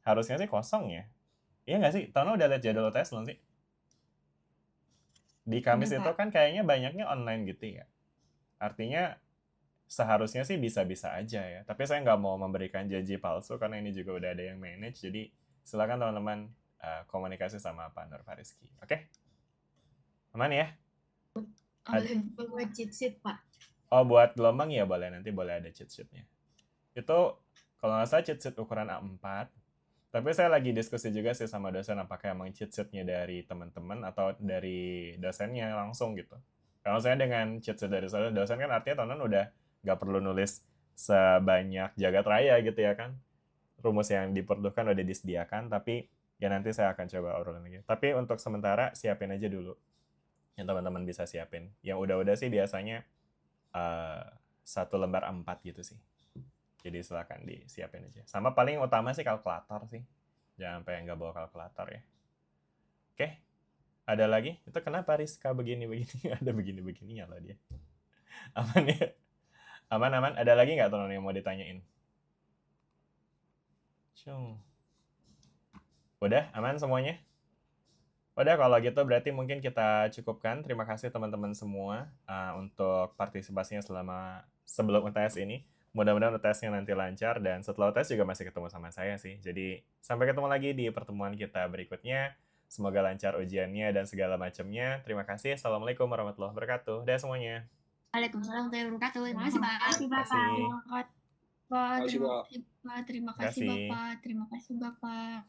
harusnya sih kosong ya. Iya nggak sih? Tono udah lihat jadwal UTS belum sih? di Kamis Bener, itu Kak. kan kayaknya banyaknya online gitu ya. Artinya seharusnya sih bisa-bisa aja ya. Tapi saya nggak mau memberikan janji palsu karena ini juga udah ada yang manage. Jadi silakan teman-teman komunikasi sama Pak Nur Fariski. Oke? Aman ya? Boleh buat cheat sheet, Pak. Oh, buat gelombang ya boleh. Nanti boleh ada cheat sheet-nya. Itu kalau nggak salah cheat sheet ukuran A4. Tapi saya lagi diskusi juga sih sama dosen apakah emang cheat sheet-nya dari teman-teman atau dari dosennya langsung gitu. Kalau saya dengan cheat sheet dari dosen kan artinya teman-teman udah nggak perlu nulis sebanyak jagat raya gitu ya kan. Rumus yang diperlukan udah disediakan, tapi ya nanti saya akan coba obrolin lagi. Tapi untuk sementara siapin aja dulu yang teman-teman bisa siapin. Yang udah-udah sih biasanya 1 lembar A4 gitu sih. Jadi silakan disiapin aja. Sama paling utama sih kalkulator sih. Jangan sampai nggak bawa kalkulator ya. Oke. Ada lagi? Itu kenapa Rizka begini-begini? Ada begini-begini ya loh dia. Aman ya? Aman-aman. Ada lagi nggak teman yang mau ditanyain? Udah? Aman semuanya? Udah, kalau gitu berarti mungkin kita cukupkan. Terima kasih teman-teman semua untuk partisipasinya sebelum UTS ini. Mudah-mudahan UTS-nya nanti lancar, dan setelah UTS juga masih ketemu sama saya sih. Jadi, sampai ketemu lagi di pertemuan kita berikutnya. Semoga lancar ujiannya dan segala macamnya. Terima kasih. Assalamualaikum warahmatullahi wabarakatuh. Dadah semuanya. Waalaikumsalam warahmatullahi wabarakatuh. Terima kasih, Pak. Terima kasih. Terima kasih, Bapak. Terima kasih, Pak. Terima kasih, Bapak. Terima kasih, Bapak.